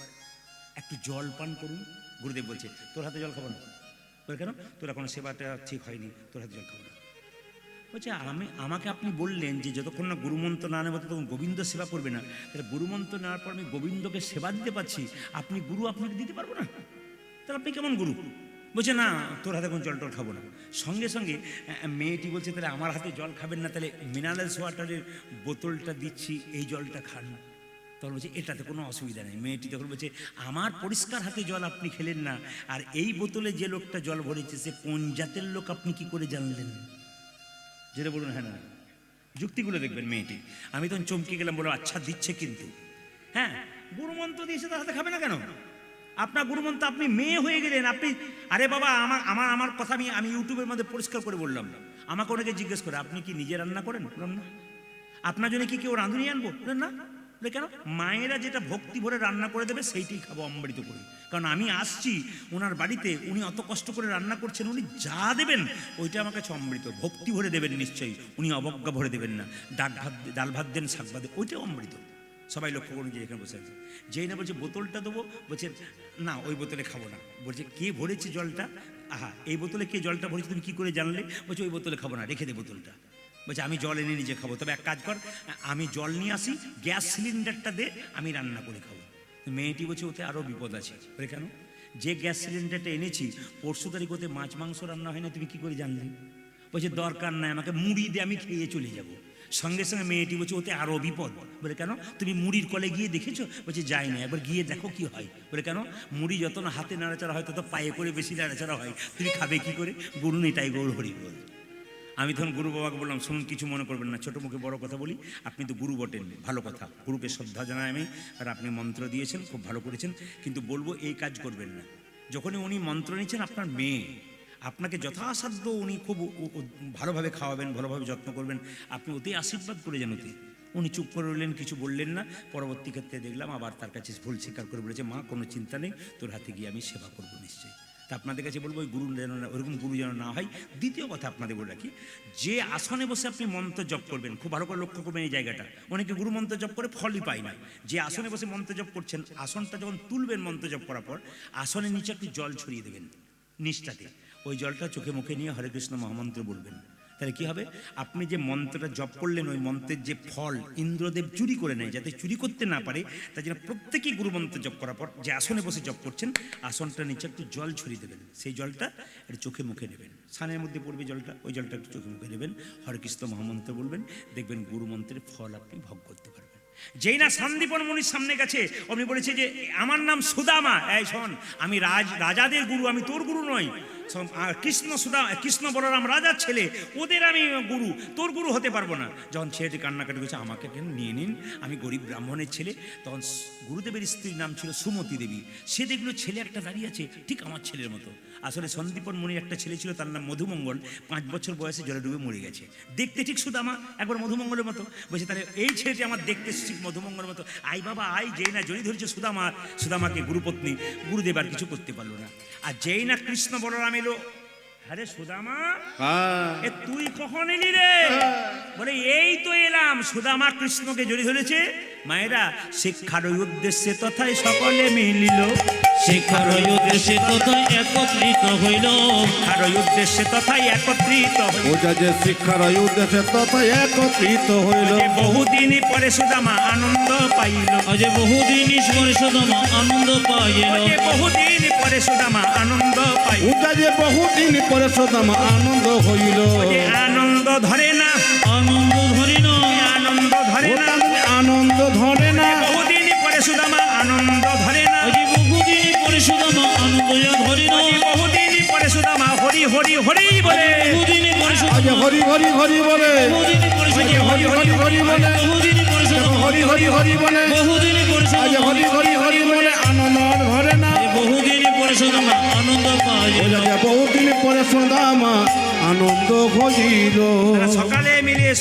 একটু জল পান করুন। গুরুদেব বলছে, তোর হাতে জল খাবো না। বলে কেন? তোর এখনো সেবাটা ঠিক হয়নি, তোর হাতে জল খাবো না। বলছে, আমাকে আপনি বললেন যে যতক্ষণ না গুরুমন্ত্র না নেব ততক্ষণ গোবিন্দ সেবা করবে না, তাহলে গুরুমন্ত্র নেওয়ার পর আমি গোবিন্দকে সেবা দিতে পারছি, আপনি গুরু আপনাকে দিতে পারবো না? তাহলে আপনি কেমন গুরু? বলছে, না, তোর হাতে কোনো জল টল খাবো না। সঙ্গে সঙ্গে মেয়েটি বলছে, তাহলে আমার হাতে জল খাবেন না, তাহলে মিনারেলস ওয়াটারের বোতলটা দিচ্ছি, এই জলটা খান। তখন বলছে, এটাতে কোনো অসুবিধা নেই। মেয়েটি তখন বলছে, আমার পরিষ্কার হাতে জল আপনি খেলেন না, আর এই বোতলে যে লোকটা জল ভরেছে সে কোন জাতের লোক আপনি কি করে জানলেন? যেটা বলুন হ্যাঁ না। যুক্তিগুলো দেখবেন মেয়েটি। আমি তখন চমকে গেলাম, বলো আচ্ছা দিচ্ছে কিন্তু। হ্যাঁ, গুরুমন্ত্র দিয়েছে, তার হাতে খাবে না কেন? আপনার গুরুমন্ত্র, আপনি মেয়ে হয়ে গেলেন, আপনি, আরে বাবা, আমার কথা আমি ইউটিউবের মধ্যে পরিষ্কার করে বললাম। আমাকে অনেকে জিজ্ঞেস করে, আপনি কি নিজে রান্না করেন? বললাম না। আপনার জন্য কি কেউ রাঁধুনি আনবো? বললেন না। বলে কেন? মায়েরা যেটা ভক্তি ভরে রান্না করে দেবে সেইটাই খাবো অমৃত করে। কারণ আমি আসছি ওনার বাড়িতে, উনি অত কষ্ট করে রান্না করছেন, উনি যা দেবেন ওইটা আমার কাছে অমৃত। ভক্তি ভরে দেবেন নিশ্চয়ই, উনি অবজ্ঞা ভরে দেবেন না। ডাল ভাত দেন, শাক ভাত দেন, ওইটাও অমৃত। সবাই লক্ষ্য করুন যে এখানে বসে আছে, যেই না বলছে বোতলটা দেবো, বলছে না ওই বোতলে খাবো না। বলছে, কে ভরেছে জলটা? আহা, এই বোতলে কে জলটা ভরেছে, তুমি কি করে জানলে? বলছে, ওই বোতলে খাবো না, রেখে দে বোতলটা। বলছে, আমি জল এনে নিজে খাবো। তবে এক কাজ কর, আমি জল নিয়ে আসি, গ্যাস সিলিন্ডারটা দে, আমি রান্না করে খাবো। মেয়েটি বলছে, ওতে আরও বিপদ আছে। বলে কেন? যে গ্যাস সিলিন্ডারটা এনেছি, পরশু তারিখ ওতে মাছ মাংস রান্না হয় না, তুমি কি করে জানলে? বলছে, দরকার নাই, আমাকে মুড়ি দিয়ে আমি খেয়ে চলে যাব। সঙ্গে সঙ্গে মেয়েটি বলছে, ওতে আরও বিপদ। বলে কেন? তুমি মুড়ির কলে গিয়ে দেখেছো? বলছে, যাই না, একবার গিয়ে দেখো কি হয়। বলে কেন? মুড়ি যত না হাতে নাড়াচাড়া হয়, তত পায়ে করে বেশি নাড়াচাড়া হয়, তুমি খাবে কি করে? গুরু নেতাই গৌর হরি বল। আমি তখন গুরু বাবাকে বললাম, শুনুন, কিছু মনে করবেন না, ছোটো মুখে বড় কথা বলি, আপনি তো গুরু বটেন, ভালো কথা, গুরুকে শ্রদ্ধা জানাই আমি, আর আপনি মন্ত্র দিয়েছেন, খুব ভালো করেছেন, কিন্তু বলবো এই কাজ করবেন না। যখনই উনি মন্ত্র নিচ্ছেন, আপনার মেয়ে আপনাকে যথাসাধ্য উনি খুব ভালোভাবে খাওয়াবেন, ভালোভাবে যত্ন করবেন, আপনি ওতেই আশীর্বাদ করে যান ওতে। উনি চুপ করে রইলেন, কিছু বললেন না। পরবর্তী ক্ষেত্রে দেখলাম আবার তার কাছে ভুল স্বীকার করে বলেছে, মা কোনো চিন্তা নেই, তোর হাতে গিয়ে আমি সেবা করবো নিশ্চয়ই। তা আপনাদের কাছে বলবো, ওই গুরু যেন ওরকম গুরু যেন না হয়। দ্বিতীয় কথা আপনাদের বলে রাখি, যে আসনে বসে আপনি মন্ত্র জপ করবেন, খুব ভালো করে লক্ষ্য করবেন এই জায়গাটা। অনেকে গুরু মন্ত্র জপ করে ফলই পায় না। যে আসনে বসে মন্ত্র জপ করছেন, আসনটা যখন তুলবেন মন্ত্র জপ করার পর, আসনের নিচে একটু জল ছড়িয়ে দেবেন নিচটাতে। ওই জলটা চোখে মুখে নিয়ে হরে কৃষ্ণ মহামন্ত্র বলবেন। তাহলে কি হবে? আপনি যে মন্ত্রটা জপ করলেন, ওই মন্ত্রের যে ফল ইন্দ্রদেব চুরি করে নেয়, যাতে চুরি করতে না পারে তাই জন্য প্রত্যেকেই গুরু মন্ত্র জপ করার পর যে আসনে বসে জপ করছেন, আসনটার নিচে একটু জল ছড়িয়ে দেবেন। সেই জলটা একটু চোখে মুখে নেবেন, স্নানের মধ্যে পড়বে জলটা, ওই জলটা একটু চোখে মুখে নেবেন, হরে কৃষ্ণ মহামন্ত্র বলবেন, দেখবেন গুরু মন্ত্রের ফল আপনি ভোগ করতে পারবেন। যেই না সন্দীপন মুনির সামনে গেছে, অমনি বলেছে যে আমার নাম সুদামা, এই শোন, আমি রাজাদের গুরু, আমি তোর গুরু নই। আর কৃষ্ণ বলরাম রাজার ছেলে, ওদের আমি গুরু, তোর গুরু হতে পারবো না। যখন ছেলেটি কান্নাকাটি করেছে, আমাকে কেন নিয়ে নিন, আমি গরিব ব্রাহ্মণের ছেলে। তখন গুরুদেবের স্ত্রীর নাম ছিল সুমতি দেবী। সে দেখলো ছেলে একটা দাঁড়িয়ে আছে, ঠিক আমার ছেলের মতো। আসলে সন্দীপন মুনির একটা ছেলে ছিল, তার নাম মধুমঙ্গল, 5 বছর বয়সে জলে ডুবে মরে গেছে। দেখতে ঠিক সুদামা, একবার মধুমঙ্গলের মতো। বলছে তাহলে এই ছেলেটি আমার দেখতে ঠিক মধুমঙ্গলের মতো, আই বাবা আই। যেই না জড়ি ধরেছে সুদামাকে গুরুপত্নী, গুরুদেব আর কিছু করতে পারলো না। আর যেই না কৃষ্ণ বলরাম এলো, আরে সুদামা এ তুই কখন এলি রে? বলে এই তো এলাম। সুদামা কৃষ্ণকে জড়িয়ে ধরেছে। মায়েরা, শিক্ষার উদ্দেশ্যে তথায় সকলে মিলিল, শিক্ষার উদ্দেশ্যে তথায় একত্রিত হইল, শিক্ষার উদ্দেশ্যে তথায় একত্রিত হইল। ওটা যে শিক্ষার উদ্দেশ্যে তথা একত্রিত হইল। বহুদিন পরে সুদামা আনন্দ পাইল, আজ বহুদিন পরে সুদামা আনন্দ পাইল, বহুদিন পরে সুদামা আনন্দ পাইল। ওটা যে বহুদিন পরে সুদামা আনন্দ হইল। আনন্দ ধরে না, আনন্দ ধরি না, আনন্দ ধরে না, আনন্দ ধরে না। বহুদিন পরে সুদামা আনন্দ ধরে না, আজ বহুদিন পরে সুদামা আনন্দ ধরি না, বহুদিন পরে সুদামা হরি হরি হরি বলে, বহুদিন পরে আজ সুদামা হরি হরি হরি বলে, বহুদিন পরে সুদামা হরি হরি হরি বলে, বহুদিন পরে সুদামা হরি হরি হরি বলে, বহুদিন পরে আজ সুদামা হরি হরি হরি বলে আনন্দ ধরে না। বহুদিন পরে সুদামা আনন্দ পাইল, বহুদিন পরে সুদামা আনন্দ হইল।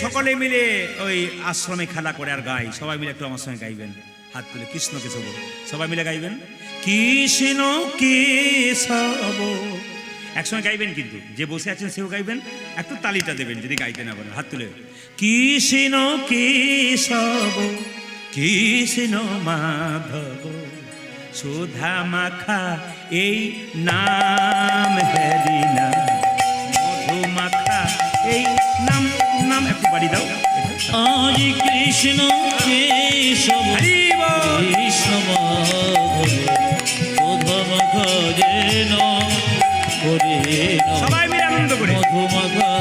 সকলে মিলে ওই আশ্রমে খেলা করে আর গাই। সবাই মিলে একটু আমার সঙ্গে গাইবেন, হাত তুলে কৃষ্ণ কেশব, সবাই মিলে গাইবেন কৃষ্ণ কেশব। একসঙ্গে গাইবেন, কিন্তু যে বসে আছেন সেও গাইবেন, একটু তালিটা দেবেন যদি গাইতে না পারেন। হাত তুলে কৃষ্ণ কেশব কৃষ্ণ মাধব সুধা মাখা এই নাম হরি নাম, মধু মাখা এই নাম। নাম একটু বাড়ি দাও। আজ কৃষ্ণ কেশব কৃষ্ণ মাধব সুধা মাখা যেন হরে নাম, সবাই মিলে আনন্দ করে মধু মাখা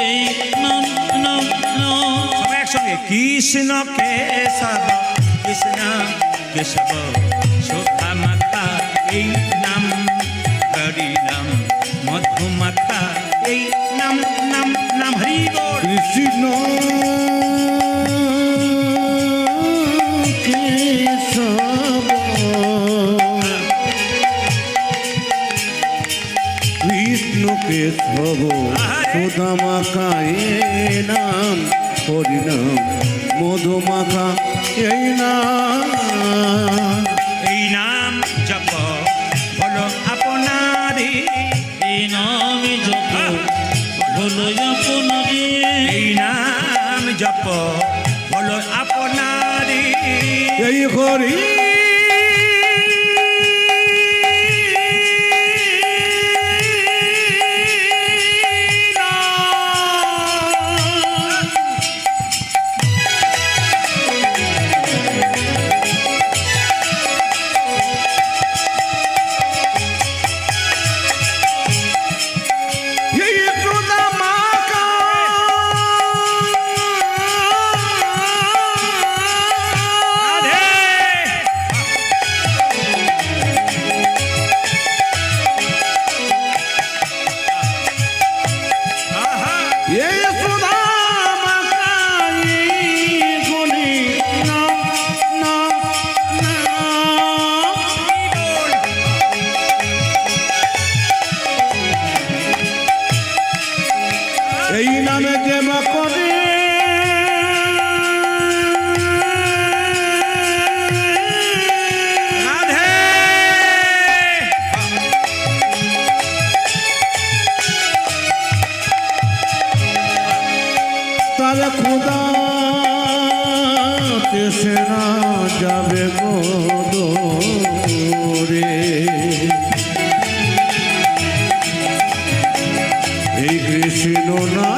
এই নাম নাম নাম। সবাই একসঙ্গে কৃষ্ণ কেশব কৃষ্ণ কেশব সুধা মাখা এই নাম হরি নাম, মধু মাখা এই নাম নাম নাম হরি বল। কৃষ্ণ কেশব কৃষ্ণ কেশব সুধা মাখা এই নাম হরি নাম, মধু মাখা এই নাম। এই নাম জপ বলো আপনারে, এই নাম জপ হলো আপনারে, এই নাম জপ বলো আপনারে। এই হরি এই নামে দেবা করে রাধে। তাহলে খুদা দেশে না যাবে গোদরে। এই কৃষ্ণ না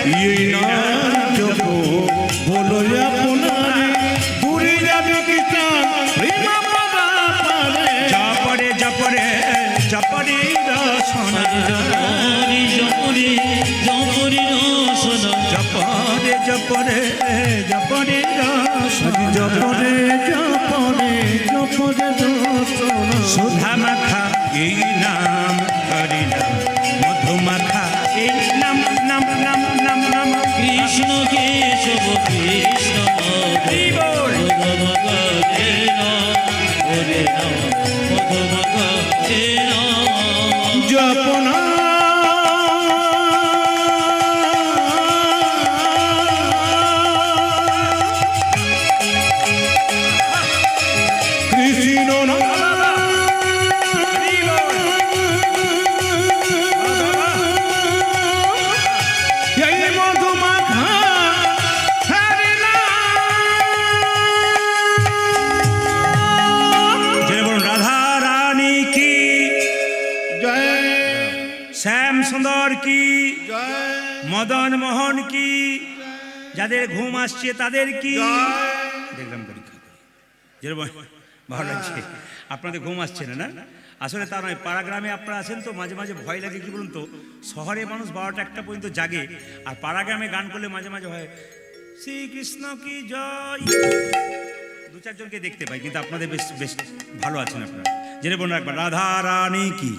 এই নাম জপ বলো আপনারে দূরে যাবে কি চান প্রেম পাবা পারে জপরে জপরে জপরে রসনা জপরে জপরে জপরে রসনা জপরে জপরে জপরে রসনা জপরে জপরে জপরে দর্শনা সুধা মাখা এই নাম হরি নাম মধু মাখা এই নাম নাম নাম নাম নাম কৃষ্ণ কেশব কৃষ্ণ হরি বল। হরে রাম হরে রাম মধুমা হে রাম জপনা কৃষ্ণ হরি বল। এই মধুমাখা হরি জয় বলুন রাধা রানী কি জয় শ্যাম সুন্দর কি জয় মদন মোহন কি যাদের ঘুম আসছে তাদের কি দেখলাম পরীক্ষা করে যেরকম ভালো লাগছে আপনাদের ঘুম আসছে না না আসলে তা নয় পাড়া গ্রামে আপনারা আছেন তো মাঝে মাঝে ভয় লাগে কি বলুন তো শহরে মানুষ 12টা 1টা পর্যন্ত জাগে আর পাড়া গ্রামে গান করলে মাঝে মাঝে হয় শ্রীকৃষ্ণ কি জয় 2-4 জনকে দেখতে পাই কিন্তু আপনাদের বেশ বেশ ভালো আছেন আপনারা জেনে বলুন একবার রাধা রানী কি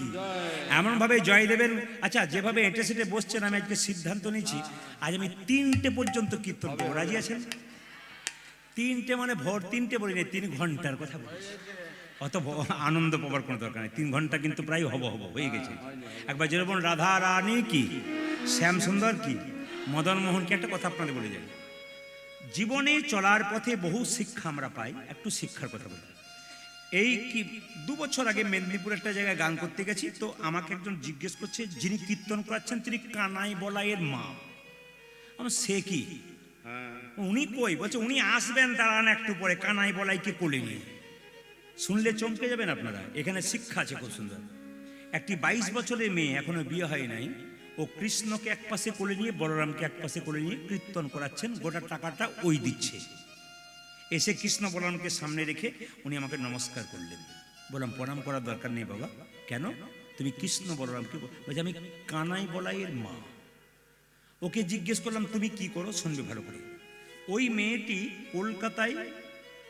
এমনভাবে জয় দেবেন আচ্ছা যেভাবে এঁটে সেটে বসছেন আমি আজকে সিদ্ধান্ত নিয়েছি আজ আমি 3টে পর্যন্ত কীর্তন করবো রাজি আছেন 3টে মানে ভোর 3টে বলি না 3 ঘন্টার কথা বলছি অত আনন্দ পাবার কোনো দরকার নেই 3 ঘন্টা কিন্তু প্রায় হব হয়ে গেছে একবার জেনে বলুন রাধা রানী কি শ্যাম সুন্দর কি মদন মোহন কি একটা কথা আপনাদের বলে যাই জীবনে চলার পথে বহু শিক্ষা আমরা পাই একটু শিক্ষার কথা বলি এই কি 2 বছর আগে মেদিনীপুর একটা জায়গায় গান করতে গেছি তো আমাকে একজন জিজ্ঞেস করছে যিনি কীর্তন করাচ্ছেন তিনি কানাই বলাইয়ের মা আমার সে কি উনি কই বলছে উনি আসবেন দাঁড়ান একটু পরে কানাই বলাইকে কোলে নিয়ে শুনলে চমকে যাবেন আপনারা এখানে শিক্ষা আছে খুব সুন্দর একটি 22 বছরের মেয়ে এখনো বিয়ে হয় নাই ও কৃষ্ণকে এক পাশে কোলে নিয়ে বলরামকে এক পাশে কোলে নিয়ে কীর্তন করাচ্ছেন গোটা টাকাটা ওই দিচ্ছে এসে কৃষ্ণ বলরামকে সামনে রেখে উনি আমাকে নমস্কার করলেন বললাম প্রণাম করার দরকার নেই বাবা কেন তুমি কৃষ্ণ বলরামকে বলছে আমি কানাই বলাইয়ের মা ওকে জিজ্ঞেস করলাম তুমি কি করো শুনবে ভালো করে ওই মেয়েটি কলকাতায়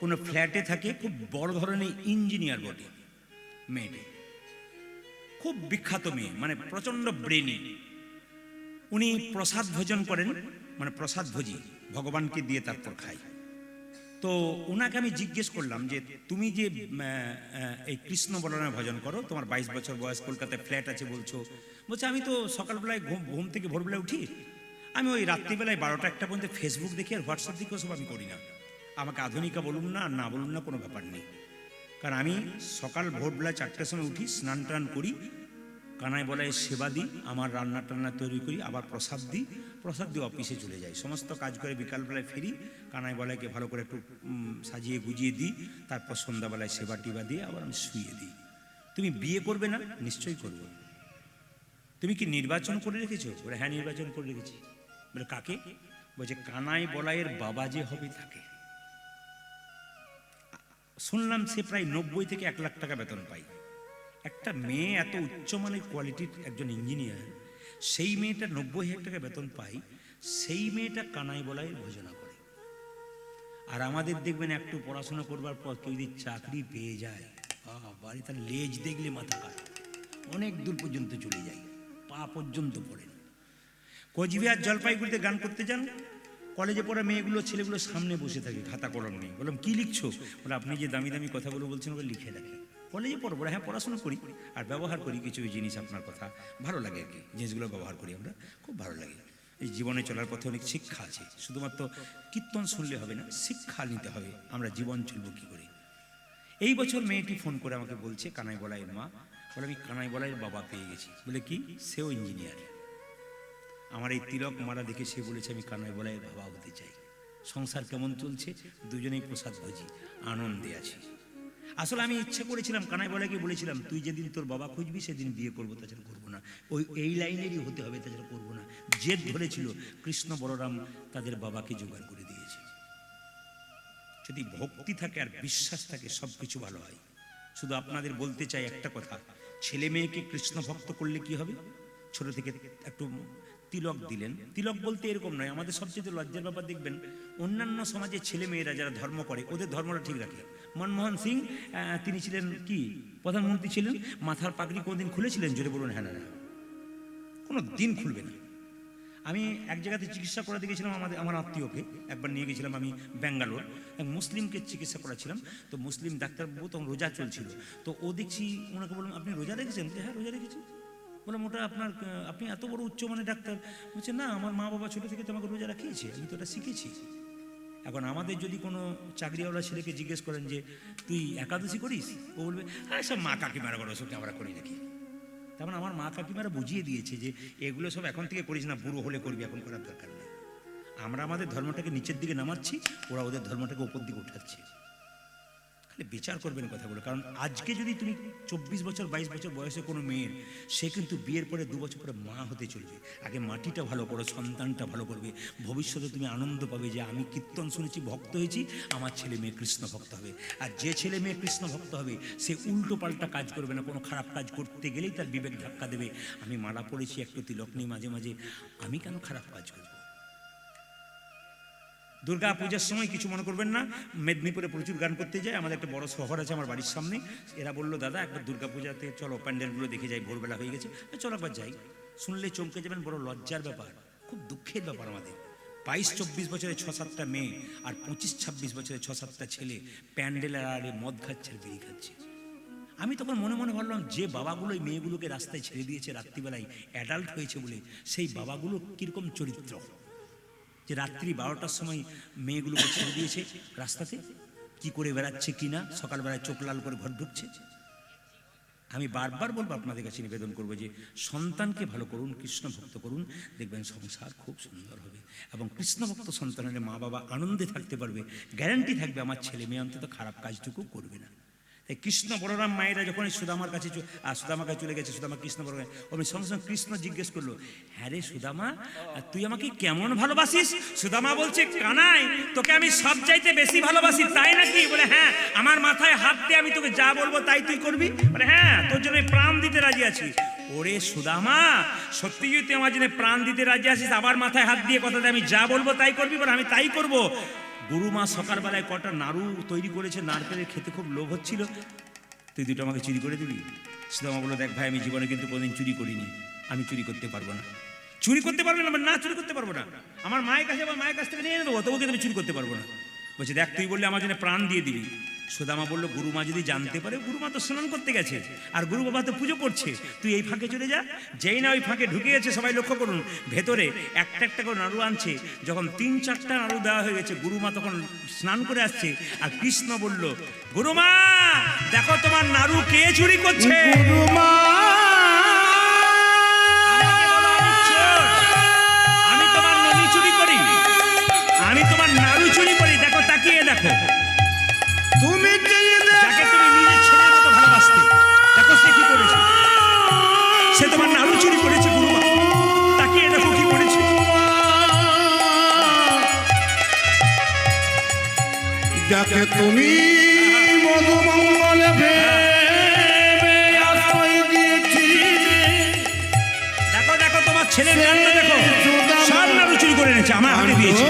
কোনো ফ্ল্যাটে থাকে খুব বড় ধরনের ইঞ্জিনিয়ার বটে মেয়েটি খুব বিখ্যাত মেয়ে মানে প্রচণ্ড ব্রেনি উনি প্রসাদ ভোজন করেন মানে প্রসাদ ভোজি ভগবানকে দিয়ে তারপর খায় তো ওনাকে আমি জিজ্ঞেস করলাম যে তুমি যে এই কৃষ্ণ বলরামের ভজন করো তোমার 22 বছর বয়স কলকাতায় ফ্ল্যাট আছে বলছো বলছে আমি তো সকালবেলায় ঘুম থেকে ভোরবেলায় উঠি আমি ওই রাত্রিবেলায় 12টা 1টা পর্যন্ত ফেসবুক দেখি আর হোয়াটসঅ্যাপ দেখি ওসব আমি করি না আমাকে আধুনিকা বলুন না আর না বলুন না কোনো ব্যাপার নেই কারণ আমি সকাল ভোরবেলা 4টার সময় উঠি স্নান টান করি কানাই বলায় সেবা দিই আমার রান্না টান্না তৈরি করি আবার প্রসাদ দিয়ে অফিসে চলে যাই সমস্ত কাজ করে বিকালবেলায় ফিরি কানাই বলাইকে ভালো করে একটু সাজিয়ে গুজিয়ে দিই তারপর সন্ধ্যাবেলায় সেবা টিবা দিয়ে আবার আমি শুয়ে দিই তুমি বিয়ে করবে না নিশ্চয়ই করব তুমি কি নির্বাচন করে রেখেছো বলে হ্যাঁ নির্বাচন করে রেখেছি বলে কাকে বলছে কানাই বলাইয়ের বাবা যে হবে তাকে শুনলাম সে প্রায় 90 থেকে 1 লাখ টাকা বেতন পায় একটা মেয়ে এত উচ্চমানের কোয়ালিটির একজন ইঞ্জিনিয়ার সেই মেয়েটা 90,000 টাকা বেতন পায় সেই মেয়েটা কানাই বলাইয়ের ভোজনা করে আর আমাদের দেখবেন একটু পড়াশোনা করবার পর কেউ যদি চাকরি পেয়ে যায় বাড়ি তার লেজ দেখলে মাথা কাট অনেক দূর পর্যন্ত চলে যায় পা পর্যন্ত পড়েন কোচবিহার জলপাইগুড়িতে গান করতে যান কলেজে পড়া মেয়েগুলো ছেলেগুলো সামনে বসে থাকে খাতা কলম নিয়ে বললাম কি লিখছো বলে আপনি যে দামি দামি কথাগুলো বলছেন ওগুলো লিখে রাখি কলেজে পড়বো হ্যাঁ পড়াশোনা করি আর ব্যবহার করি কিছু জিনিস আপনার কথা ভালো লাগে আর কি জিনিসগুলো ব্যবহার করি আমরা খুব ভালো লাগে এই জীবনে চলার পথে অনেক শিক্ষা আছে শুধুমাত্র কীর্তন শুনলে হবে না শিক্ষা নিতে হবে আমরা জীবন চলবো কী করে এই বছর মেয়েটি ফোন করে আমাকে বলছে কানাই বলাইয়ের মা বলে আমি কানাই বলাইয়ের বাবা পেয়ে গেছি বলে কি সেও ইঞ্জিনিয়ার আমার এই তিলক মারা দেখে সে বলেছে আমি কানাই বলাইয়ের বাবা হতে চাই সংসার কেমন চলছে দুজনেই প্রসাদ ভোজি আনন্দে আছি আসলে আমি ইচ্ছে করেছিলাম, কানাই বলাকে বলেছিলাম, তুই যেদিন তোর বাবা খুঁজবি সেদিন বিয়ে করবো, তাছাড়া করবো না। এই লাইনেরই হতে হবে, তাছাড়া করবো না। জেদ ধরেছিল, কৃষ্ণ বলরাম তাদের বাবাকে জোগাড় করে দিয়েছে। যদি ভক্তি থাকে আর বিশ্বাস থাকে সব কিছু ভালো হয়। শুধু আপনাদের বলতে চাই একটা কথা, ছেলে মেয়েকে কৃষ্ণ ভক্ত করলে কি হবে? ছোট থেকে একটু তিলক দিলেন, তিলক বলতে এরকম নয়, আমাদের সবচেয়ে লজ্জার ব্যাপার দেখবেন অন্যান্য সমাজে ছেলে মেয়েরা যারা ধর্ম করে ওদের ধর্মটা ঠিক রাখে। মনমোহন সিং তিনি ছিলেন কি প্রধানমন্ত্রী ছিলেন, মাথার পাগড়ি কোনোদিন খুলেছিলেন? জোরে বলুন হ্যাঁ না। কোনো দিন খুলবে না। আমি এক জায়গাতে চিকিৎসা করাতে গেছিলাম, আমার আত্মীয়কে একবার নিয়ে গেছিলাম আমি ব্যাঙ্গালোর, এক মুসলিমকে চিকিৎসা করাছিলাম। তো মুসলিম ডাক্তারবাবু তখন রোজা চলছিল, তো ও দেখছি ওনাকে বললাম আপনি রোজা রেখেছেন? হ্যাঁ রোজা রেখেছি। বললাম ওটা আপনি এত বড় উচ্চমানের ডাক্তার? বলছে না, আমার মা বাবা ছোটো থেকে তো আমাকে রোজা রাখিয়েছে, আমি তো ওটা শিখেছি। এখন আমাদের যদি কোনো চাকরিওয়ালা ছেলেকে জিজ্ঞেস করেন যে তুই একাদশী করিস, ও বলবে হ্যাঁ সব মা কাকিমারা করো, সব আমরা করি নাকি। তেমন আমার মা কাকিমারা বুঝিয়ে দিয়েছে যে এগুলো সব এখন থেকে করিস না, বুড়ো হলে করবি, এখন করার দরকার নেই। আমরা আমাদের ধর্মটাকে নিচের দিকে নামাচ্ছি, ওরা ওদের ধর্মটাকে উপর দিকে উঠাচ্ছে। খালি বিচার করবেন কথাগুলো। কারণ আজকে যদি তুমি 24 বছর 22 বছর বয়সে কোনো মেয়ের, সে কিন্তু বিয়ের পরে 2 বছর পরে মা হতে চলবে। আগে মাটিটা ভালো করো, সন্তানটা ভালো করবে, ভবিষ্যতে তুমি আনন্দ পাবে যে আমি কীর্তন শুনেছি, ভক্ত হয়েছি, আমার ছেলে মেয়ে কৃষ্ণ ভক্ত হবে। আর যে ছেলে মেয়ে কৃষ্ণ ভক্ত হবে সে উল্টো পাল্টা কাজ করবে না, কোনো খারাপ কাজ করতে গেলেই তার বিবেক ধাক্কা দেবে। আমি মালা পড়েছি, একটু তিলক নেই মাঝে মাঝে, আমি কেন খারাপ কাজ করব? দুর্গা পূজার সময় কিছু মনে করবেন না, মেদিনীপুরে প্রচুর গান করতে যায়, আমাদের একটা বড় শহর আছে আমার বাড়ির সামনে। এরা বললো দাদা একবার দুর্গা পূজাতে চলো, প্যান্ডেলগুলো দেখে যাই, ভোরবেলা হয়ে গেছে, চলো একবার যাই। শুনলে চমকে যাবেন, বড় লজ্জার ব্যাপার, খুব দুঃখের ব্যাপার। আমাদের 22-24 বছরে 6-7টা মেয়ে আর 25-26 বছরে 6-7টা ছেলে প্যান্ডেলের আড়ে মদ খাচ্ছে আর বিড়ি খাচ্ছে। আমি তখন মনে মনে ভাবলাম, যে বাবাগুলো এই মেয়েগুলোকে রাস্তায় ছেড়ে দিয়েছে রাত্রিবেলায় অ্যাডাল্ট হয়েছে বলে, সেই বাবাগুলো কীরকম চরিত্র, যে রাত্রি 12টার সময় মেয়েগুলোকে ছেড়ে দিয়েছে রাস্তাতে, কি করে বেড়াচ্ছে কিনা, সকালবেলায় চোখ লাল করে ঘর ঢুকছে। আমি বারবার বলবো, আপনাদের কাছে নিবেদন করবো যে সন্তানকে ভালো করুন, কৃষ্ণ ভক্ত করুন, দেখবেন সংসার খুব সুন্দর হবে। এবং কৃষ্ণ ভক্ত সন্তানের মা বাবা আনন্দে থাকতে পারবে, গ্যারান্টি থাকবে আমার ছেলে মেয়ে অন্তত খারাপ কাজটুকু করবে না। তাই কৃষ্ণ বলরাম মায়েরা যখন সুদামার কাছে সুদামার কাছে চলে গেছে, সুদামা কৃষ্ণ বলরাম, ওই সঙ্গে সঙ্গে কৃষ্ণ জিজ্ঞেস করলো, হ্যাঁ রে সুদামা তুই আমাকে কেমন ভালোবাসিস? সুদামা বলছে, কানাই তোকে আমি সব চাইতে বেশি ভালোবাসি, তাই নাকি? বলে হ্যাঁ, আমার মাথায় হাত দিয়ে আমি তোকে যা বলবো তাই তুই করবি? বলে হ্যাঁ, তোর জন্য প্রাণ দিতে রাজি আছি। ওরে সুদামা, সত্যি যদি তুই আমার জন্য প্রাণ দিতে রাজি আছিস, আবার মাথায় হাত দিয়ে কথা, আমি যা বলবো তাই করবি? বলে আমি তাই করবো। গুরুমা সকালবেলায় কটা নাড়ু তৈরি করেছে, নারকেলের খেতে খুব লোভ হচ্ছিল, তুই দুটো আমাকে চুরি করে দিবি? সুদামা বললো, দেখ ভাই, আমি জীবনে কিন্তু কোনোদিন চুরি করিনি, আমি চুরি করতে পারবো না। চুরি করতে পারবে না? না, চুরি করতে পারবো না। আমার মায়ের কাছে, আমার মায়ের কাছ থেকে নিয়ে নেবো, তবুকে তুমি চুরি করতে পারবো না। বলছে, দেখ তুই বললে আমার জন্য প্রাণ দিয়ে দিবি। সুদামা বললো, গুরুমা যদি জানতে পারে, গুরুমা তো স্নান করতে গেছে আর গুরু বাবা তো পুজো করছে, তুই এই ফাঁকে চলে যা। যেই না ওই ফাঁকে ঢুকে গেছে, সবাই লক্ষ্য করুন, ভেতরে একটা একটা করে নাড়ু আনছে। যখন 3-4টা নাড়ু দেওয়া হয়ে গেছে, গুরুমা তখন স্নান করে আসছে। আর কৃষ্ণ বলল, গুরুমা দেখো তোমার নাড়ু কে চুরি করছে? গুরুমা আমি তোমার ননি চুরি করি, আমি তোমার নাড়ু চুরি করি, দেখো তাকিয়ে দেখো। তুমি যাকে তুমি নিজের ছেলের মতো ভালোবাসতে, দেখো সে কি করেছে, সে তোমার নাড়ু চুরি করেছে। গুরুমা তাকিয়ে দেখো কি করেছে। যাকে তুমি মধুমঙ্গলে ভেবে আশ্রয় দিয়েছিলে, দেখো দেখো তোমার ছেলের নাড়ুটা দেখো, সব নাড়ু চুরি করে এনেছে, আমার হাতে দিয়েছে।